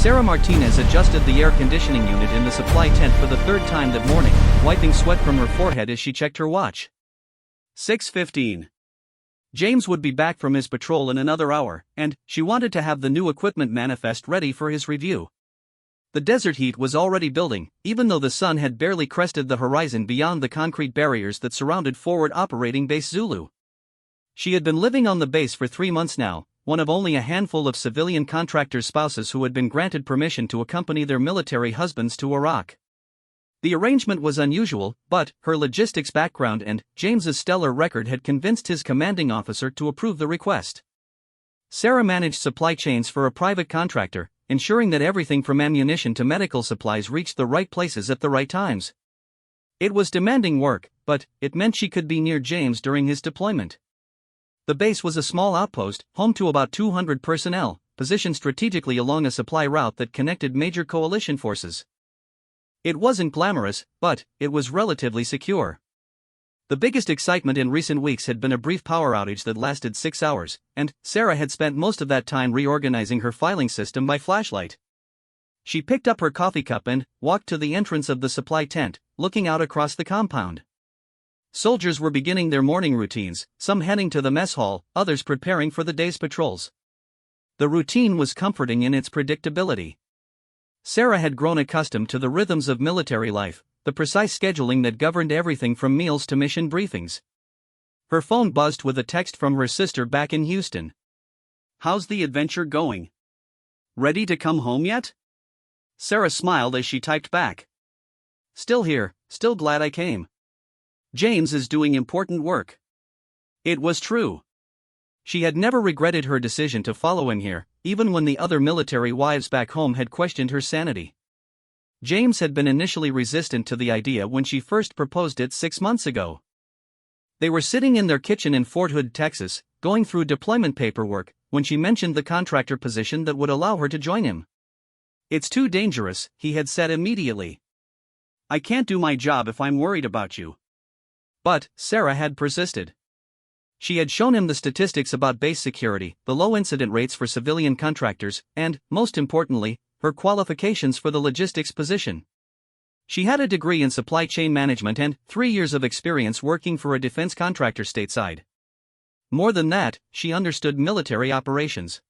Sarah Martinez adjusted the air conditioning unit in the supply tent for the third time that morning, wiping sweat from her forehead as she checked her watch. 6:15. James would be back from his patrol in another hour, and she wanted to have the new equipment manifest ready for his review. The desert heat was already building, even though the sun had barely crested the horizon beyond the concrete barriers that surrounded Forward Operating Base Zulu. She had been living on the base for 3 months now, one of only a handful of civilian contractors' spouses who had been granted permission to accompany their military husbands to Iraq. The arrangement was unusual, but her logistics background and James's stellar record had convinced his commanding officer to approve the request. Sarah managed supply chains for a private contractor, ensuring that everything from ammunition to medical supplies reached the right places at the right times. It was demanding work, but it meant she could be near James during his deployment. The base was a small outpost, home to about 200 personnel, positioned strategically along a supply route that connected major coalition forces. It wasn't glamorous, but it was relatively secure. The biggest excitement in recent weeks had been a brief power outage that lasted 6 hours, and Sarah had spent most of that time reorganizing her filing system by flashlight. She picked up her coffee cup and walked to the entrance of the supply tent, looking out across the compound. Soldiers were beginning their morning routines, some heading to the mess hall, others preparing for the day's patrols. The routine was comforting in its predictability. Sarah had grown accustomed to the rhythms of military life, the precise scheduling that governed everything from meals to mission briefings. Her phone buzzed with a text from her sister back in Houston. "How's the adventure going? Ready to come home yet?" Sarah smiled as she typed back. "Still here, still glad I came. James is doing important work." It was true. She had never regretted her decision to follow him here, even when the other military wives back home had questioned her sanity. James had been initially resistant to the idea when she first proposed it 6 months ago. They were sitting in their kitchen in Fort Hood, Texas, going through deployment paperwork, when she mentioned the contractor position that would allow her to join him. "It's too dangerous," he had said immediately. "I can't do my job if I'm worried about you." But Sarah had persisted. She had shown him the statistics about base security, the low incident rates for civilian contractors, and, most importantly, her qualifications for the logistics position. She had a degree in supply chain management and 3 years of experience working for a defense contractor stateside. More than that, she understood military operations.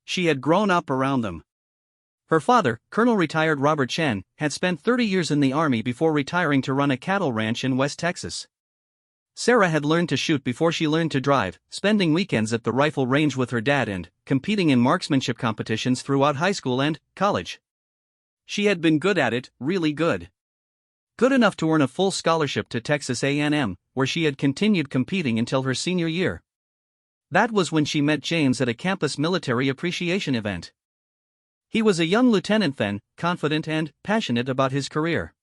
She had grown up around them. Her father, Colonel retired Robert Chen, had spent 30 years in the Army before retiring to run a cattle ranch in West Texas. Sarah had learned to shoot before she learned to drive, spending weekends at the rifle range with her dad and competing in marksmanship competitions throughout high school and college. She had been good at it, really good. Good enough to earn a full scholarship to Texas A&M, where she had continued competing until her senior year. That was when she met James at a campus military appreciation event. He was a young lieutenant then, confident and passionate about his career.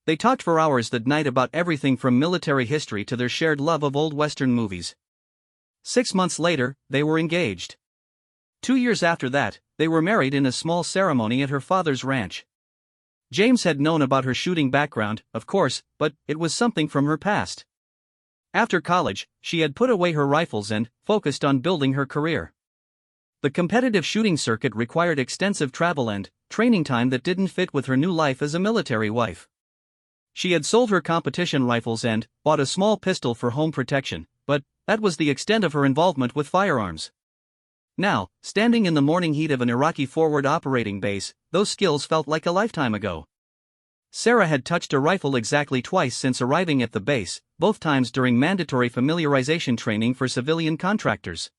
They talked for hours that night about everything from military history to their shared love of old Western movies. 6 months later, they were engaged. 2 years after that, they were married in a small ceremony at her father's ranch. James had known about her shooting background, of course, but it was something from her past. After college, she had put away her rifles and focused on building her career. The competitive shooting circuit required extensive travel and training time that didn't fit with her new life as a military wife. She had sold her competition rifles and bought a small pistol for home protection, but that was the extent of her involvement with firearms. Now, standing in the morning heat of an Iraqi forward operating base, those skills felt like a lifetime ago. Sarah had touched a rifle exactly twice since arriving at the base, both times during mandatory familiarization training for civilian contractors.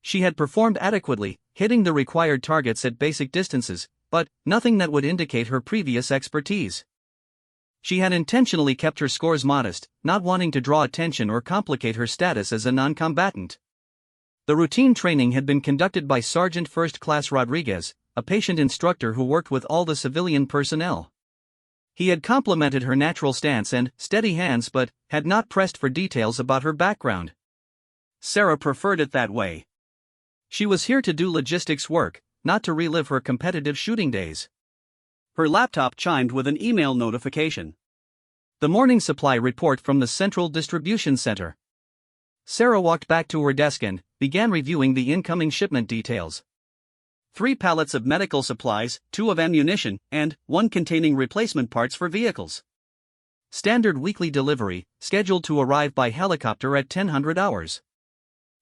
She had performed adequately, hitting the required targets at basic distances, but nothing that would indicate her previous expertise. She had intentionally kept her scores modest, not wanting to draw attention or complicate her status as a non-combatant. The routine training had been conducted by Sergeant First Class Rodriguez, a patient instructor who worked with all the civilian personnel. He had complimented her natural stance and steady hands but had not pressed for details about her background. Sarah preferred it that way. She was here to do logistics work, not to relive her competitive shooting days. Her laptop chimed with an email notification. The morning supply report from the Central Distribution Center. Sarah walked back to her desk and began reviewing the incoming shipment details. 3 pallets of medical supplies, 2 of ammunition, and 1 containing replacement parts for vehicles. Standard weekly delivery, scheduled to arrive by helicopter at 10:00 hours.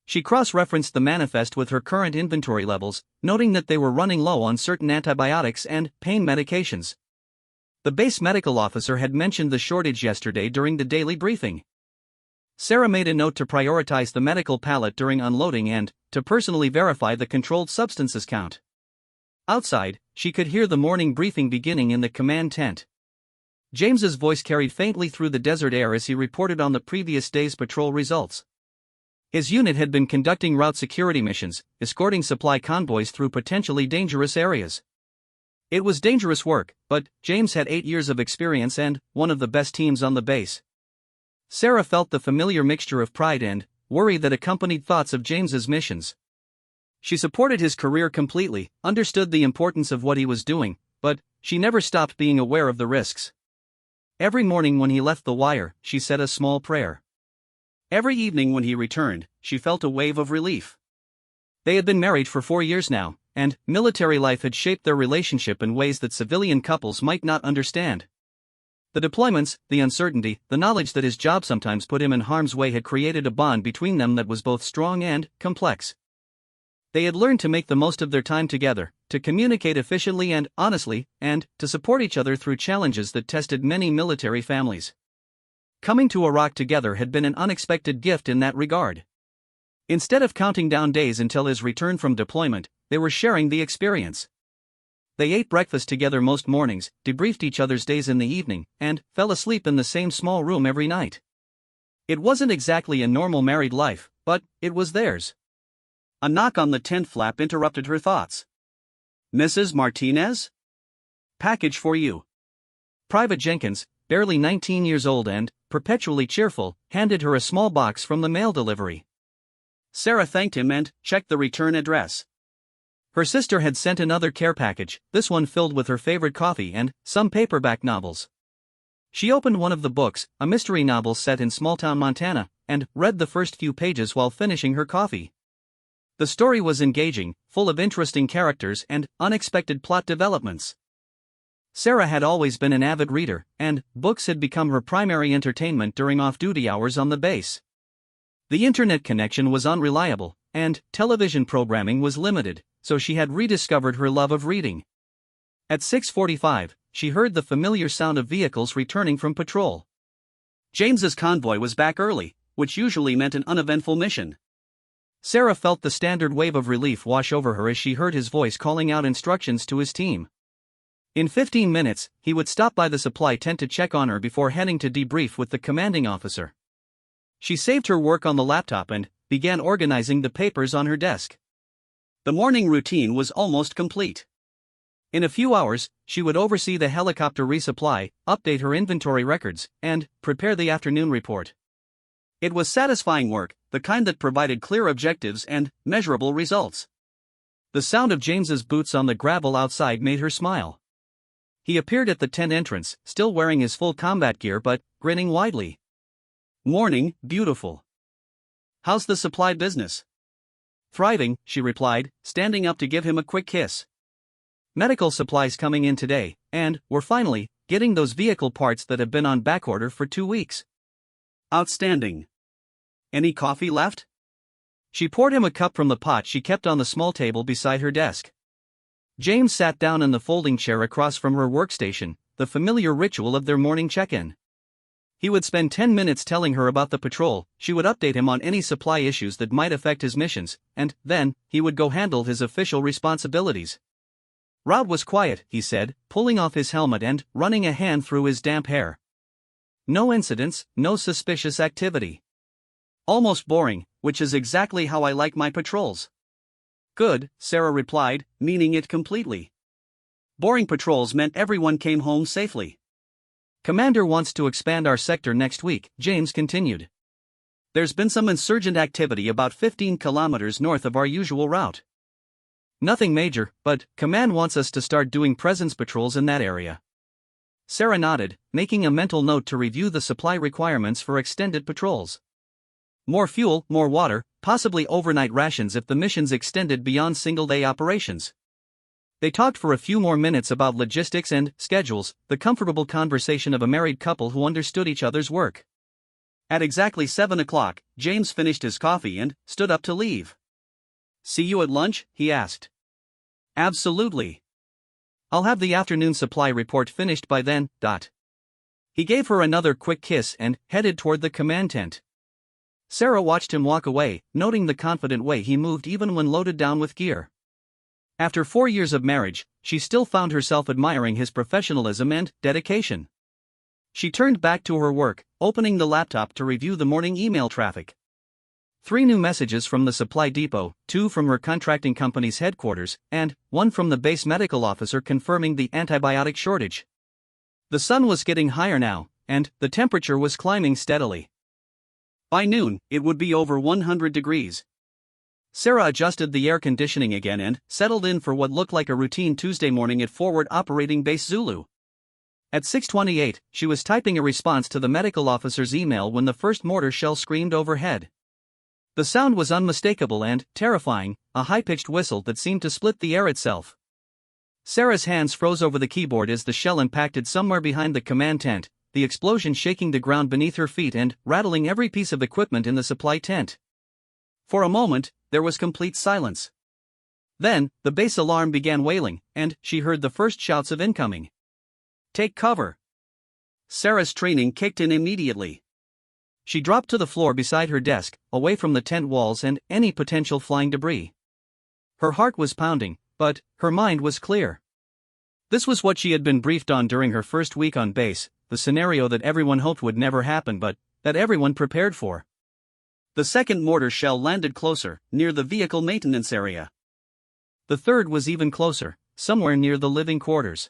She cross-referenced the manifest with her current inventory levels, noting that they were running low on certain antibiotics and pain medications. The base medical officer had mentioned the shortage yesterday during the daily briefing. Sarah made a note to prioritize the medical pallet during unloading and to personally verify the controlled substances count. Outside, she could hear the morning briefing beginning in the command tent. James's voice carried faintly through the desert air as he reported on the previous day's patrol results. His unit had been conducting route security missions, escorting supply convoys through potentially dangerous areas. It was dangerous work, but James had 8 years of experience and one of the best teams on the base. Sarah felt the familiar mixture of pride and worry that accompanied thoughts of James's missions. She supported his career completely, understood the importance of what he was doing, but she never stopped being aware of the risks. Every morning when he left the wire, she said a small prayer. Every evening when he returned, she felt a wave of relief. They had been married for 4 years now, and military life had shaped their relationship in ways that civilian couples might not understand. The deployments, the uncertainty, the knowledge that his job sometimes put him in harm's way had created a bond between them that was both strong and complex. They had learned to make the most of their time together, to communicate efficiently and honestly, and to support each other through challenges that tested many military families. Coming to Iraq together had been an unexpected gift in that regard. Instead of counting down days until his return from deployment, they were sharing the experience. They ate breakfast together most mornings, debriefed each other's days in the evening, and fell asleep in the same small room every night. It wasn't exactly a normal married life, but it was theirs. A knock on the tent flap interrupted her thoughts. "Mrs. Martinez? Package for you." Private Jenkins, barely 19 years old and perpetually cheerful, handed her a small box from the mail delivery. Sarah thanked him and checked the return address. Her sister had sent another care package, this one filled with her favorite coffee and some paperback novels. She opened one of the books, a mystery novel set in small-town Montana, and read the first few pages while finishing her coffee. The story was engaging, full of interesting characters and unexpected plot developments. Sarah had always been an avid reader, and books had become her primary entertainment during off-duty hours on the base. The internet connection was unreliable, and television programming was limited, so she had rediscovered her love of reading. At 6:45, she heard the familiar sound of vehicles returning from patrol. James's convoy was back early, which usually meant an uneventful mission. Sarah felt the standard wave of relief wash over her as she heard his voice calling out instructions to his team. In 15 minutes, he would stop by the supply tent to check on her before heading to debrief with the commanding officer. She saved her work on the laptop and began organizing the papers on her desk. The morning routine was almost complete. In a few hours, she would oversee the helicopter resupply, update her inventory records, and prepare the afternoon report. It was satisfying work, the kind that provided clear objectives and measurable results. The sound of James's boots on the gravel outside made her smile. He appeared at the tent entrance, still wearing his full combat gear but grinning widely. "Morning, beautiful. How's the supply business?" "Thriving," she replied, standing up to give him a quick kiss. "Medical supplies coming in today, and we're finally getting those vehicle parts that have been on backorder for 2 weeks." "Outstanding. Any coffee left?" She poured him a cup from the pot she kept on the small table beside her desk. James sat down in the folding chair across from her workstation, the familiar ritual of their morning check-in. He would spend 10 minutes telling her about the patrol, she would update him on any supply issues that might affect his missions, and then he would go handle his official responsibilities. "Route was quiet," he said, pulling off his helmet and running a hand through his damp hair. "No incidents, no suspicious activity. Almost boring, which is exactly how I like my patrols." "Good," Sarah replied, meaning it completely. Boring patrols meant everyone came home safely. "Commander wants to expand our sector next week," James continued. "There's been some insurgent activity about 15 kilometers north of our usual route. Nothing major, but Command wants us to start doing presence patrols in that area." Sarah nodded, making a mental note to review the supply requirements for extended patrols. More fuel, more water, possibly overnight rations if the missions extended beyond single-day operations. They talked for a few more minutes about logistics and schedules, the comfortable conversation of a married couple who understood each other's work. At exactly 7 o'clock, James finished his coffee and stood up to leave. "See you at lunch?" he asked. "Absolutely. I'll have the afternoon supply report finished by then." He gave her another quick kiss and headed toward the command tent. Sarah watched him walk away, noting the confident way he moved even when loaded down with gear. After 4 years of marriage, she still found herself admiring his professionalism and dedication. She turned back to her work, opening the laptop to review the morning email traffic. 3 new messages from the supply depot, 2 from her contracting company's headquarters, and 1 from the base medical officer confirming the antibiotic shortage. The sun was getting higher now, and the temperature was climbing steadily. By noon, it would be over 100 degrees. Sarah adjusted the air conditioning again and settled in for what looked like a routine Tuesday morning at Forward Operating Base Zulu. At 6:28, she was typing a response to the medical officer's email when the first mortar shell screamed overhead. The sound was unmistakable and terrifying, a high-pitched whistle that seemed to split the air itself. Sarah's hands froze over the keyboard as the shell impacted somewhere behind the command tent, the explosion shaking the ground beneath her feet and rattling every piece of equipment in the supply tent. For a moment, there was complete silence. Then, the base alarm began wailing, and she heard the first shouts of incoming. "Take cover." Sarah's training kicked in immediately. She dropped to the floor beside her desk, away from the tent walls and any potential flying debris. Her heart was pounding, but her mind was clear. This was what she had been briefed on during her first week on base, the scenario that everyone hoped would never happen but that everyone prepared for. The second mortar shell landed closer, near the vehicle maintenance area. The third was even closer, somewhere near the living quarters.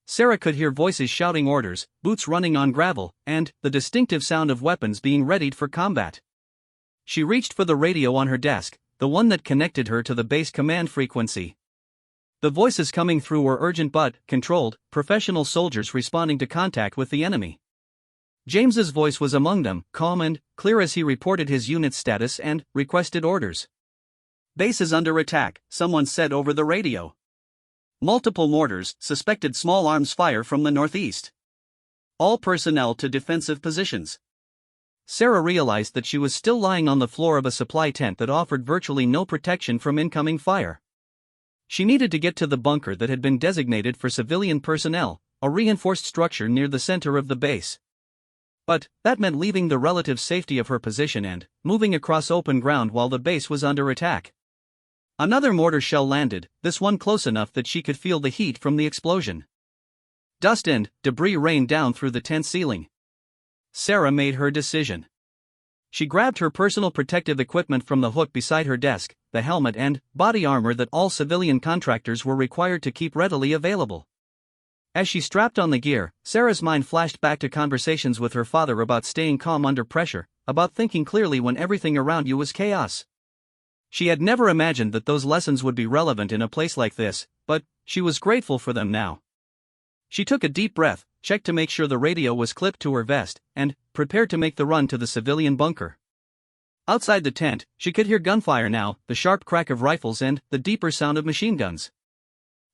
Sarah could hear voices shouting orders, boots running on gravel, and the distinctive sound of weapons being readied for combat. She reached for the radio on her desk, the one that connected her to the base command frequency. The voices coming through were urgent but controlled, professional soldiers responding to contact with the enemy. James's voice was among them, calm and clear as he reported his unit's status and requested orders. "Base is under attack," someone said over the radio. "Multiple mortars, suspected small arms fire from the northeast. All personnel to defensive positions." Sarah realized that she was still lying on the floor of a supply tent that offered virtually no protection from incoming fire. She needed to get to the bunker that had been designated for civilian personnel, a reinforced structure near the center of the base. But that meant leaving the relative safety of her position and moving across open ground while the base was under attack. Another mortar shell landed, this one close enough that she could feel the heat from the explosion. Dust and debris rained down through the tent ceiling. Sarah made her decision. She grabbed her personal protective equipment from the hook beside her desk, the helmet and body armor that all civilian contractors were required to keep readily available. As she strapped on the gear, Sarah's mind flashed back to conversations with her father about staying calm under pressure, about thinking clearly when everything around you was chaos. She had never imagined that those lessons would be relevant in a place like this, but she was grateful for them now. She took a deep breath, checked to make sure the radio was clipped to her vest, and prepared to make the run to the civilian bunker. Outside the tent, she could hear gunfire now, the sharp crack of rifles and the deeper sound of machine guns.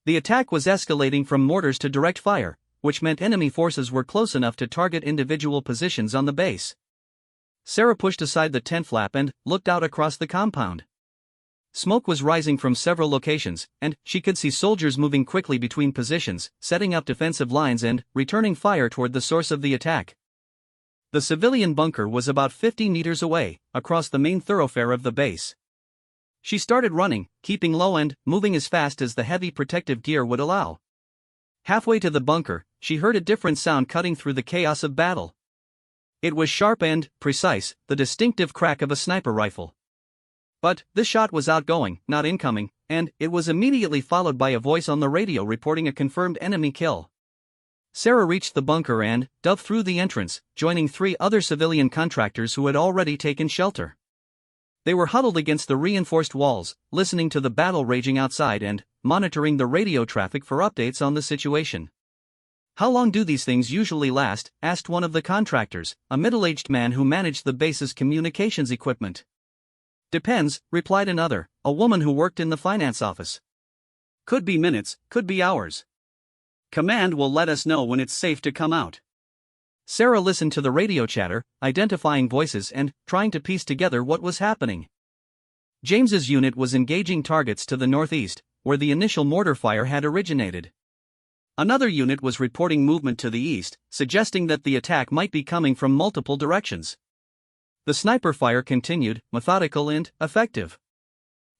The attack was escalating from mortars to direct fire, which meant enemy forces were close enough to target individual positions on the base. Sarah pushed aside the tent flap and looked out across the compound. Smoke was rising from several locations, and she could see soldiers moving quickly between positions, setting up defensive lines and returning fire toward the source of the attack. The civilian bunker was about 50 meters away, across the main thoroughfare of the base. She started running, keeping low and moving as fast as the heavy protective gear would allow. Halfway to the bunker, she heard a different sound cutting through the chaos of battle. It was sharp and precise, the distinctive crack of a sniper rifle. But this shot was outgoing, not incoming, and it was immediately followed by a voice on the radio reporting a confirmed enemy kill. Sarah reached the bunker and dove through the entrance, joining 3 other civilian contractors who had already taken shelter. They were huddled against the reinforced walls, listening to the battle raging outside and monitoring the radio traffic for updates on the situation. "How long do these things usually last?" asked one of the contractors, a middle-aged man who managed the base's communications equipment. "Depends," replied another, a woman who worked in the finance office. Could be minutes, could be hours. Command will let us know when it's safe to come out. Sarah listened to the radio chatter, identifying voices and trying to piece together what was happening. James's unit was engaging targets to the northeast, where the initial mortar fire had originated. Another unit was reporting movement to the east, suggesting that the attack might be coming from multiple directions. The sniper fire continued, methodical and effective.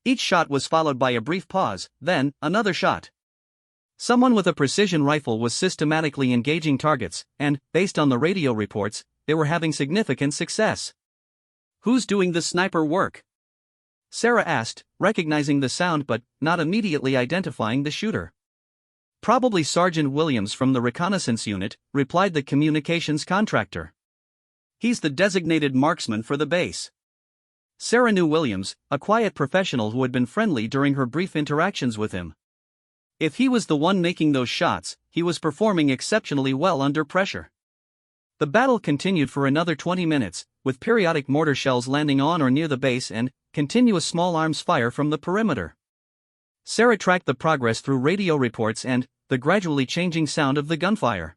Each shot was followed by a brief pause, then another shot. Someone with a precision rifle was systematically engaging targets, and, based on the radio reports, they were having significant success. "Who's doing the sniper work?" Sarah asked, recognizing the sound but not immediately identifying the shooter. "Probably Sergeant Williams from the reconnaissance unit," replied the communications contractor. "He's the designated marksman for the base." Sarah knew Williams, a quiet professional who had been friendly during her brief interactions with him. If he was the one making those shots, he was performing exceptionally well under pressure. The battle continued for another 20 minutes, with periodic mortar shells landing on or near the base and continuous small arms fire from the perimeter. Sarah tracked the progress through radio reports and the gradually changing sound of the gunfire.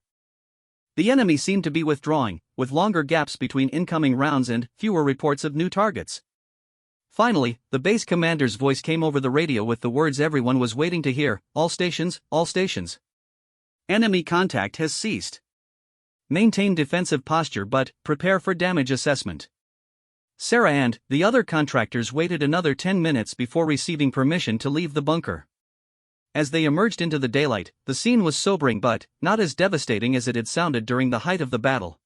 The enemy seemed to be withdrawing, with longer gaps between incoming rounds and fewer reports of new targets. Finally, the base commander's voice came over the radio with the words everyone was waiting to hear: all stations, all stations. Enemy contact has ceased. Maintain defensive posture but prepare for damage assessment. Sarah and the other contractors waited another 10 minutes before receiving permission to leave the bunker. As they emerged into the daylight, the scene was sobering but not as devastating as it had sounded during the height of the battle.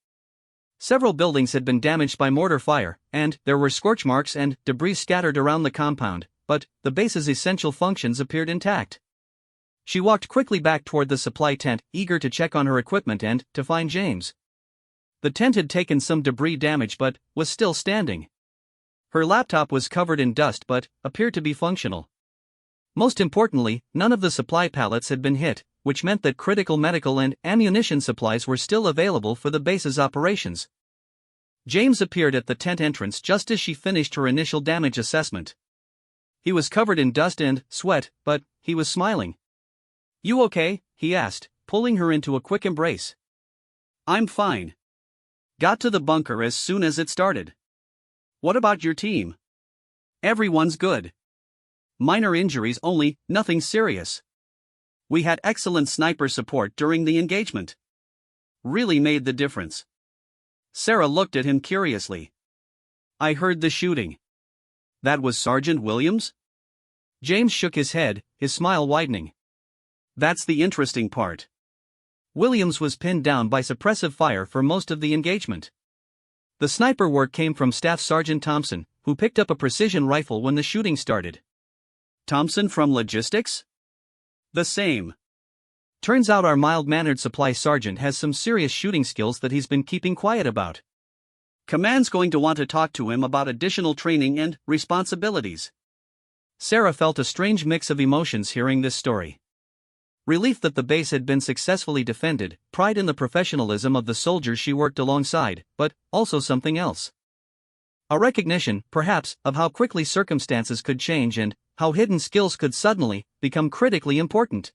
Several buildings had been damaged by mortar fire, and there were scorch marks and debris scattered around the compound, but the base's essential functions appeared intact. She walked quickly back toward the supply tent, eager to check on her equipment and to find James. The tent had taken some debris damage but was still standing. Her laptop was covered in dust but appeared to be functional. Most importantly, none of the supply pallets had been hit, which meant that critical medical and ammunition supplies were still available for the base's operations. James appeared at the tent entrance just as she finished her initial damage assessment. He was covered in dust and sweat, but he was smiling. "You okay?" he asked, pulling her into a quick embrace. "I'm fine. Got to the bunker as soon as it started. What about your team?" "Everyone's good. Minor injuries only, nothing serious. We had excellent sniper support during the engagement. Really made the difference." Sarah looked at him curiously. "I heard the shooting. That was Sergeant Williams?" James shook his head, his smile widening. "That's the interesting part. Williams was pinned down by suppressive fire for most of the engagement. The sniper work came from Staff Sergeant Thompson, who picked up a precision rifle when the shooting started." "Thompson from logistics?" "The same. Turns out our mild-mannered supply sergeant has some serious shooting skills that he's been keeping quiet about. Command's going to want to talk to him about additional training and responsibilities." Sarah felt a strange mix of emotions hearing this story. Relief that the base had been successfully defended, pride in the professionalism of the soldiers she worked alongside, but also something else. A recognition, perhaps, of how quickly circumstances could change and how hidden skills could suddenly become critically important.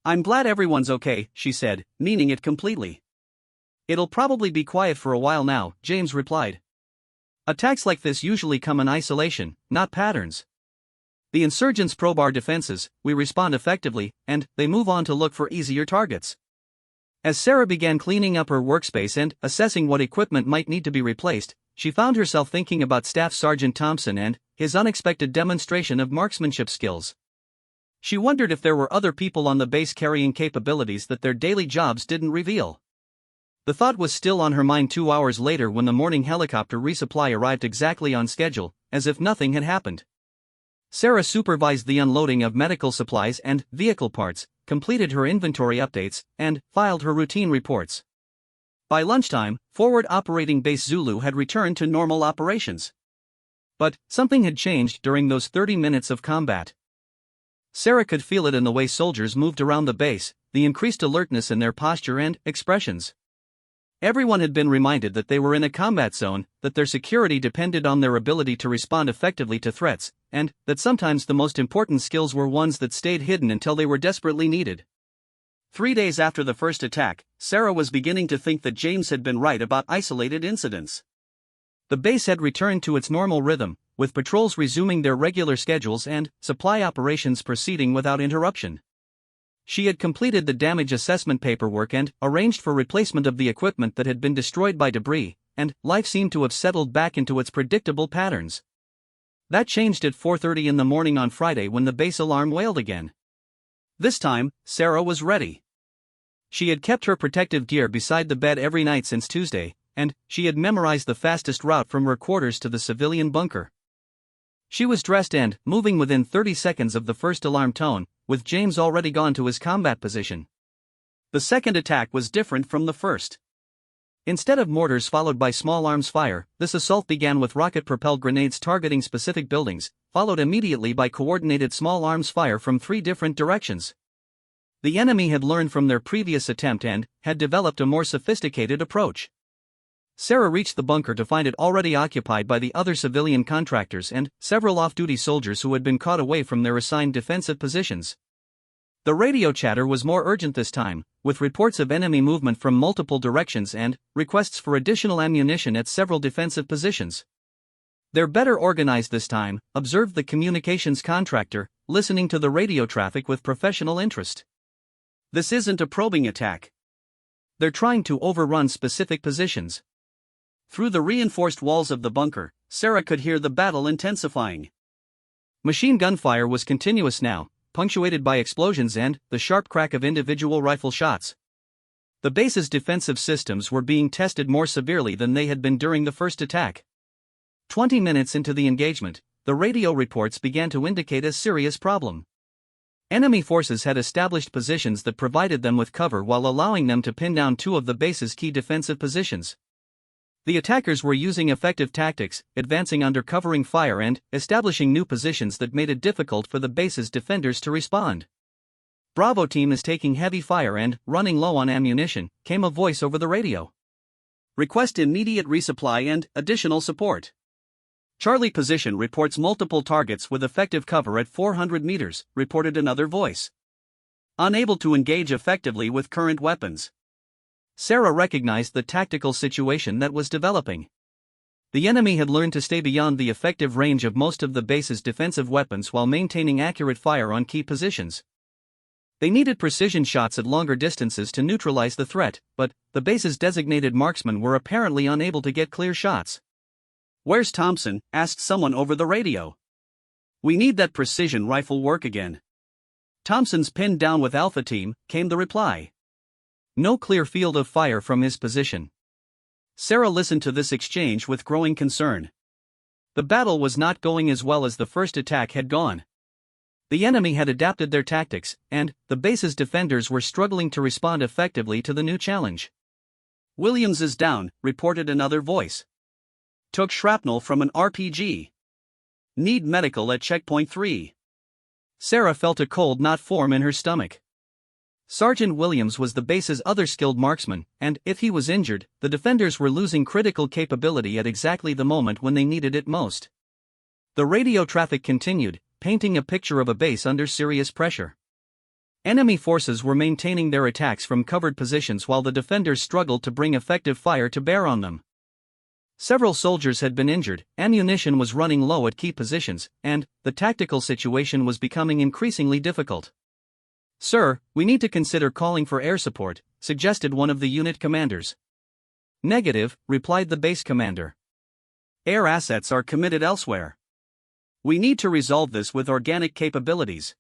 "I'm glad everyone's okay," she said, meaning it completely. "It'll probably be quiet for a while now," James replied. "Attacks like this usually come in isolation, not patterns. The insurgents probe our defenses, we respond effectively, and they move on to look for easier targets." As Sarah began cleaning up her workspace and assessing what equipment might need to be replaced, she found herself thinking about Staff Sergeant Thompson and his unexpected demonstration of marksmanship skills. She wondered if there were other people on the base carrying capabilities that their daily jobs didn't reveal. The thought was still on her mind 2 hours later when the morning helicopter resupply arrived exactly on schedule, as if nothing had happened. Sarah supervised the unloading of medical supplies and vehicle parts, completed her inventory updates, and filed her routine reports. By lunchtime, Forward Operating Base Zulu had returned to normal operations. But something had changed during those 30 minutes of combat. Sarah could feel it in the way soldiers moved around the base, the increased alertness in their posture and expressions. Everyone had been reminded that they were in a combat zone, that their security depended on their ability to respond effectively to threats, and that sometimes the most important skills were ones that stayed hidden until they were desperately needed. 3 days after the first attack, Sarah was beginning to think that James had been right about isolated incidents. The base had returned to its normal rhythm, with patrols resuming their regular schedules and supply operations proceeding without interruption. She had completed the damage assessment paperwork and arranged for replacement of the equipment that had been destroyed by debris, and life seemed to have settled back into its predictable patterns. That changed at 4:30 in the morning on Friday when the base alarm wailed again. This time, Sarah was ready. She had kept her protective gear beside the bed every night since Tuesday, and she had memorized the fastest route from her quarters to the civilian bunker. She was dressed and moving within 30 seconds of the first alarm tone, with James already gone to his combat position. The second attack was different from the first. Instead of mortars followed by small arms fire, this assault began with rocket-propelled grenades targeting specific buildings, followed immediately by coordinated small arms fire from 3 different directions. The enemy had learned from their previous attempt and had developed a more sophisticated approach. Sarah reached the bunker to find it already occupied by the other civilian contractors and several off-duty soldiers who had been caught away from their assigned defensive positions. The radio chatter was more urgent this time, with reports of enemy movement from multiple directions and requests for additional ammunition at several defensive positions. "They're better organized this time," observed the communications contractor, listening to the radio traffic with professional interest. "This isn't a probing attack. They're trying to overrun specific positions." Through the reinforced walls of the bunker, Sarah could hear the battle intensifying. Machine gun fire was continuous now, punctuated by explosions and the sharp crack of individual rifle shots. The base's defensive systems were being tested more severely than they had been during the first attack. 20 minutes into the engagement, the radio reports began to indicate a serious problem. Enemy forces had established positions that provided them with cover while allowing them to pin down 2 of the base's key defensive positions. The attackers were using effective tactics, advancing under covering fire and establishing new positions that made it difficult for the base's defenders to respond. "Bravo team is taking heavy fire and running low on ammunition," came a voice over the radio. "Request immediate resupply and additional support." "Charlie position reports multiple targets with effective cover at 400 meters, reported another voice. "Unable to engage effectively with current weapons." Sarah recognized the tactical situation that was developing. The enemy had learned to stay beyond the effective range of most of the base's defensive weapons while maintaining accurate fire on key positions. They needed precision shots at longer distances to neutralize the threat, but the base's designated marksmen were apparently unable to get clear shots. "Where's Thompson?" asked someone over the radio. "We need that precision rifle work again." "Thompson's pinned down with Alpha Team," came the reply. No clear field of fire from his position. Sarah listened to this exchange with growing concern. The battle was not going as well as the first attack had gone. The enemy had adapted their tactics, and the base's defenders were struggling to respond effectively to the new challenge. "Williams is down," reported another voice. "Took shrapnel from an RPG. Need medical at checkpoint 3. Sarah felt a cold knot form in her stomach. Sergeant Williams was the base's other skilled marksman, and if he was injured, the defenders were losing critical capability at exactly the moment when they needed it most. The radio traffic continued, painting a picture of a base under serious pressure. Enemy forces were maintaining their attacks from covered positions while the defenders struggled to bring effective fire to bear on them. Several soldiers had been injured, ammunition was running low at key positions, and the tactical situation was becoming increasingly difficult. "Sir, we need to consider calling for air support," suggested one of the unit commanders. "Negative," replied the base commander. "Air assets are committed elsewhere. We need to resolve this with organic capabilities."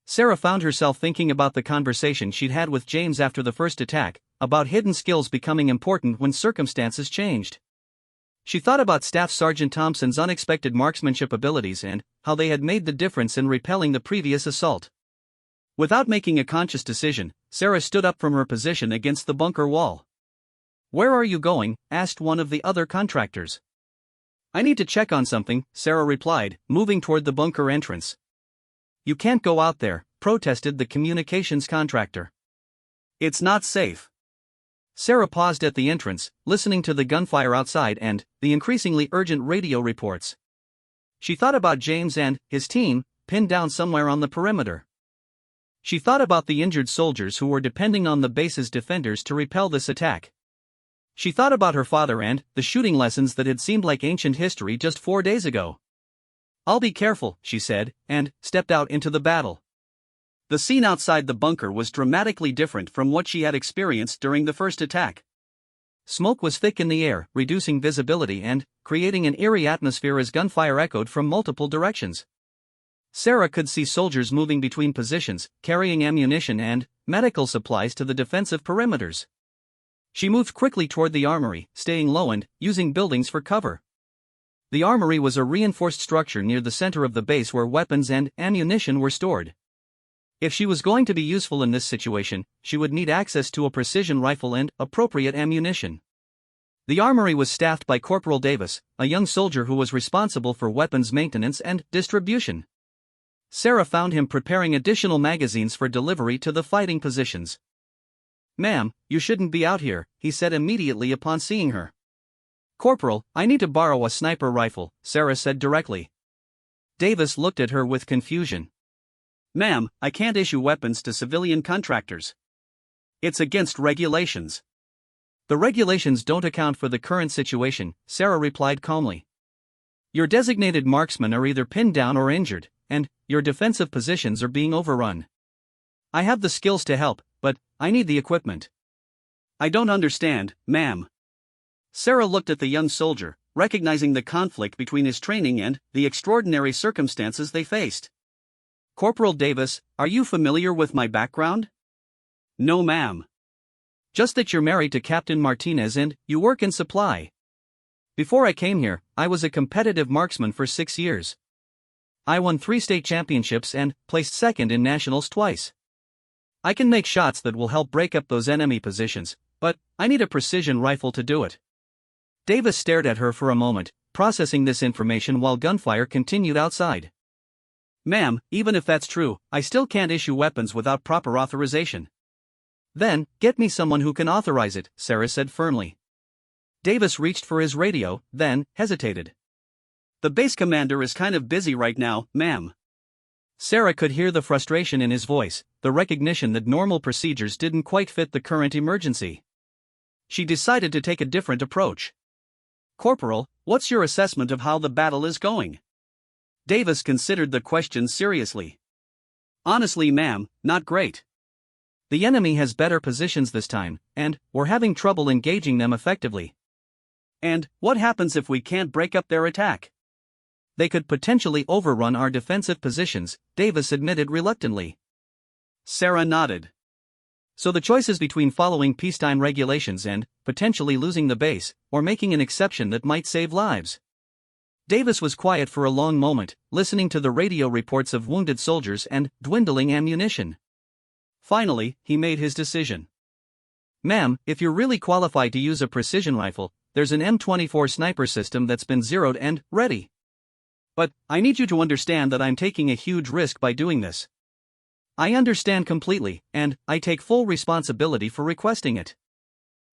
Sarah found herself thinking about the conversation she'd had with James after the first attack, about hidden skills becoming important when circumstances changed. She thought about Staff Sergeant Thompson's unexpected marksmanship abilities and how they had made the difference in repelling the previous assault. Without making a conscious decision, Sarah stood up from her position against the bunker wall. "Where are you going?" asked one of the other contractors. "I need to check on something," Sarah replied, moving toward the bunker entrance. "You can't go out there," protested the communications contractor. "It's not safe." Sarah paused at the entrance, listening to the gunfire outside and the increasingly urgent radio reports. She thought about James and his team, pinned down somewhere on the perimeter. She thought about the injured soldiers who were depending on the base's defenders to repel this attack. She thought about her father and the shooting lessons that had seemed like ancient history just 4 days ago. "I'll be careful," she said, and stepped out into the battle. The scene outside the bunker was dramatically different from what she had experienced during the first attack. Smoke was thick in the air, reducing visibility and creating an eerie atmosphere as gunfire echoed from multiple directions. Sarah could see soldiers moving between positions, carrying ammunition and medical supplies to the defensive perimeters. She moved quickly toward the armory, staying low and using buildings for cover. The armory was a reinforced structure near the center of the base where weapons and ammunition were stored. If she was going to be useful in this situation, she would need access to a precision rifle and appropriate ammunition. The armory was staffed by Corporal Davis, a young soldier who was responsible for weapons maintenance and distribution. Sarah found him preparing additional magazines for delivery to the fighting positions. "Ma'am, you shouldn't be out here," he said immediately upon seeing her. "Corporal, I need to borrow a sniper rifle," Sarah said directly. Davis looked at her with confusion. "Ma'am, I can't issue weapons to civilian contractors. It's against regulations." "The regulations don't account for the current situation," Sarah replied calmly. "Your designated marksmen are either pinned down or injured, and your defensive positions are being overrun. I have the skills to help, but I need the equipment." "I don't understand, ma'am." Sarah looked at the young soldier, recognizing the conflict between his training and the extraordinary circumstances they faced. "Corporal Davis, are you familiar with my background?" "No, ma'am." "Just that you're married to Captain Martinez and you work in supply. Before I came here, I was a competitive marksman for 6 years. I won 3 state championships and placed second in nationals twice. I can make shots that will help break up those enemy positions, but I need a precision rifle to do it." Davis stared at her for a moment, processing this information while gunfire continued outside. "Ma'am, even if that's true, I still can't issue weapons without proper authorization." "Then, get me someone who can authorize it," Sarah said firmly. Davis reached for his radio, then hesitated. "The base commander is kind of busy right now, ma'am." Sarah could hear the frustration in his voice, the recognition that normal procedures didn't quite fit the current emergency. She decided to take a different approach. "Corporal, what's your assessment of how the battle is going?" Davis considered the question seriously. "Honestly, ma'am, not great. The enemy has better positions this time, and we're having trouble engaging them effectively." "And what happens if we can't break up their attack?" "They could potentially overrun our defensive positions," Davis admitted reluctantly. Sarah nodded. "So the choice is between following peacetime regulations and potentially losing the base, or making an exception that might save lives." Davis was quiet for a long moment, listening to the radio reports of wounded soldiers and dwindling ammunition. Finally, he made his decision. "Ma'am, if you're really qualified to use a precision rifle, there's an M24 sniper system that's been zeroed and ready. But I need you to understand that I'm taking a huge risk by doing this." "I understand completely, and I take full responsibility for requesting it."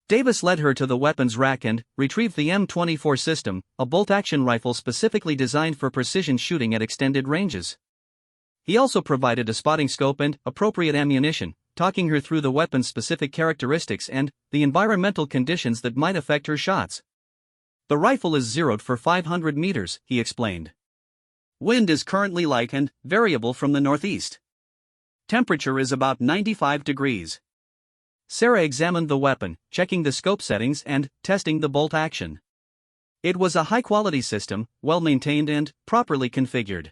Davis led her to the weapons rack and retrieved the M24 system, a bolt-action rifle specifically designed for precision shooting at extended ranges. He also provided a spotting scope and appropriate ammunition, talking her through the weapon's specific characteristics and the environmental conditions that might affect her shots. "The rifle is zeroed for 500 meters, he explained. "Wind is currently light and variable from the northeast. Temperature is about 95 degrees. Sarah examined the weapon, checking the scope settings and testing the bolt action. It was a high-quality system, well-maintained and properly configured.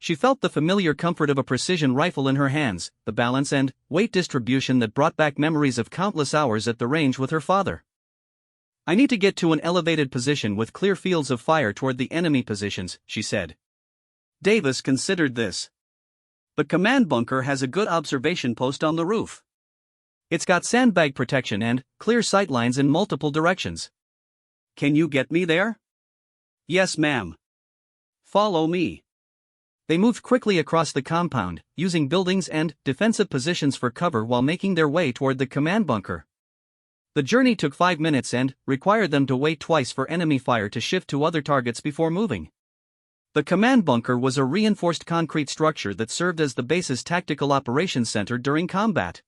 She felt the familiar comfort of a precision rifle in her hands, the balance and weight distribution that brought back memories of countless hours at the range with her father. "I need to get to an elevated position with clear fields of fire toward the enemy positions," she said. Davis considered this. "The command bunker has a good observation post on the roof. It's got sandbag protection and clear sight lines in multiple directions. Can you get me there?" "Yes, ma'am." "Follow me." They moved quickly across the compound, using buildings and defensive positions for cover while making their way toward the command bunker. The journey took 5 minutes and required them to wait twice for enemy fire to shift to other targets before moving. The command bunker was a reinforced concrete structure that served as the base's tactical operations center during combat.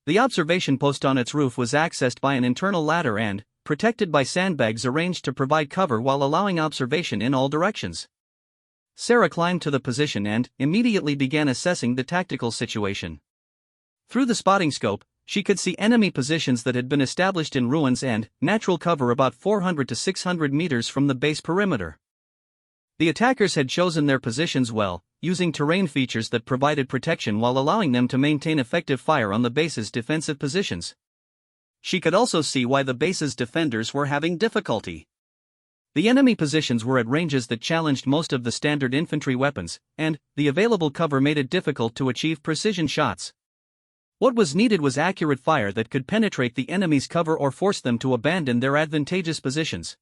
The observation post on its roof was accessed by an internal ladder and, protected by sandbags arranged to provide cover while allowing observation in all directions. Sarah climbed to the position and immediately began assessing the tactical situation. Through the spotting scope, she could see enemy positions that had been established in ruins and natural cover about 400 to 600 meters from the base perimeter. The attackers had chosen their positions well, using terrain features that provided protection while allowing them to maintain effective fire on the base's defensive positions. She could also see why the base's defenders were having difficulty. The enemy positions were at ranges that challenged most of the standard infantry weapons, and the available cover made it difficult to achieve precision shots. What was needed was accurate fire that could penetrate the enemy's cover or force them to abandon their advantageous positions.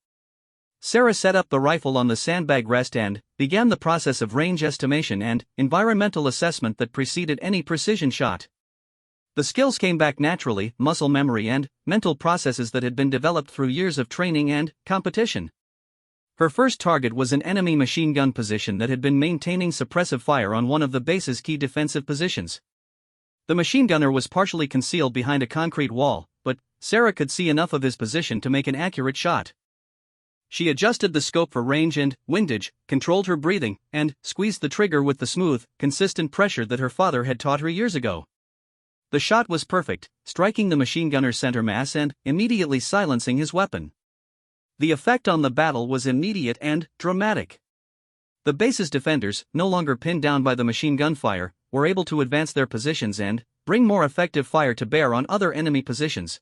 Sarah set up the rifle on the sandbag rest and began the process of range estimation and environmental assessment that preceded any precision shot. The skills came back naturally, muscle memory and mental processes that had been developed through years of training and competition. Her first target was an enemy machine gun position that had been maintaining suppressive fire on one of the base's key defensive positions. The machine gunner was partially concealed behind a concrete wall, but Sarah could see enough of his position to make an accurate shot. She adjusted the scope for range and windage, controlled her breathing, and squeezed the trigger with the smooth, consistent pressure that her father had taught her years ago. The shot was perfect, striking the machine gunner's center mass and immediately silencing his weapon. The effect on the battle was immediate and dramatic. The base's defenders, no longer pinned down by the machine gun fire, were able to advance their positions and bring more effective fire to bear on other enemy positions.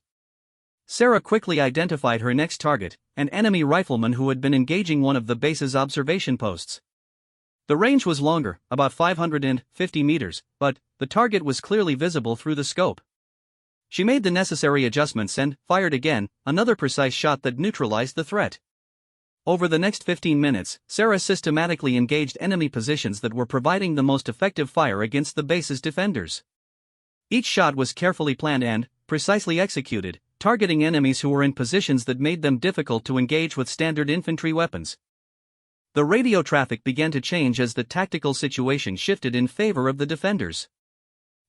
Sarah quickly identified her next target, an enemy rifleman who had been engaging one of the base's observation posts. The range was longer, about 550 meters, but the target was clearly visible through the scope. She made the necessary adjustments and fired again, another precise shot that neutralized the threat. Over the next 15 minutes, Sarah systematically engaged enemy positions that were providing the most effective fire against the base's defenders. Each shot was carefully planned and precisely executed, targeting enemies who were in positions that made them difficult to engage with standard infantry weapons. The radio traffic began to change as the tactical situation shifted in favor of the defenders.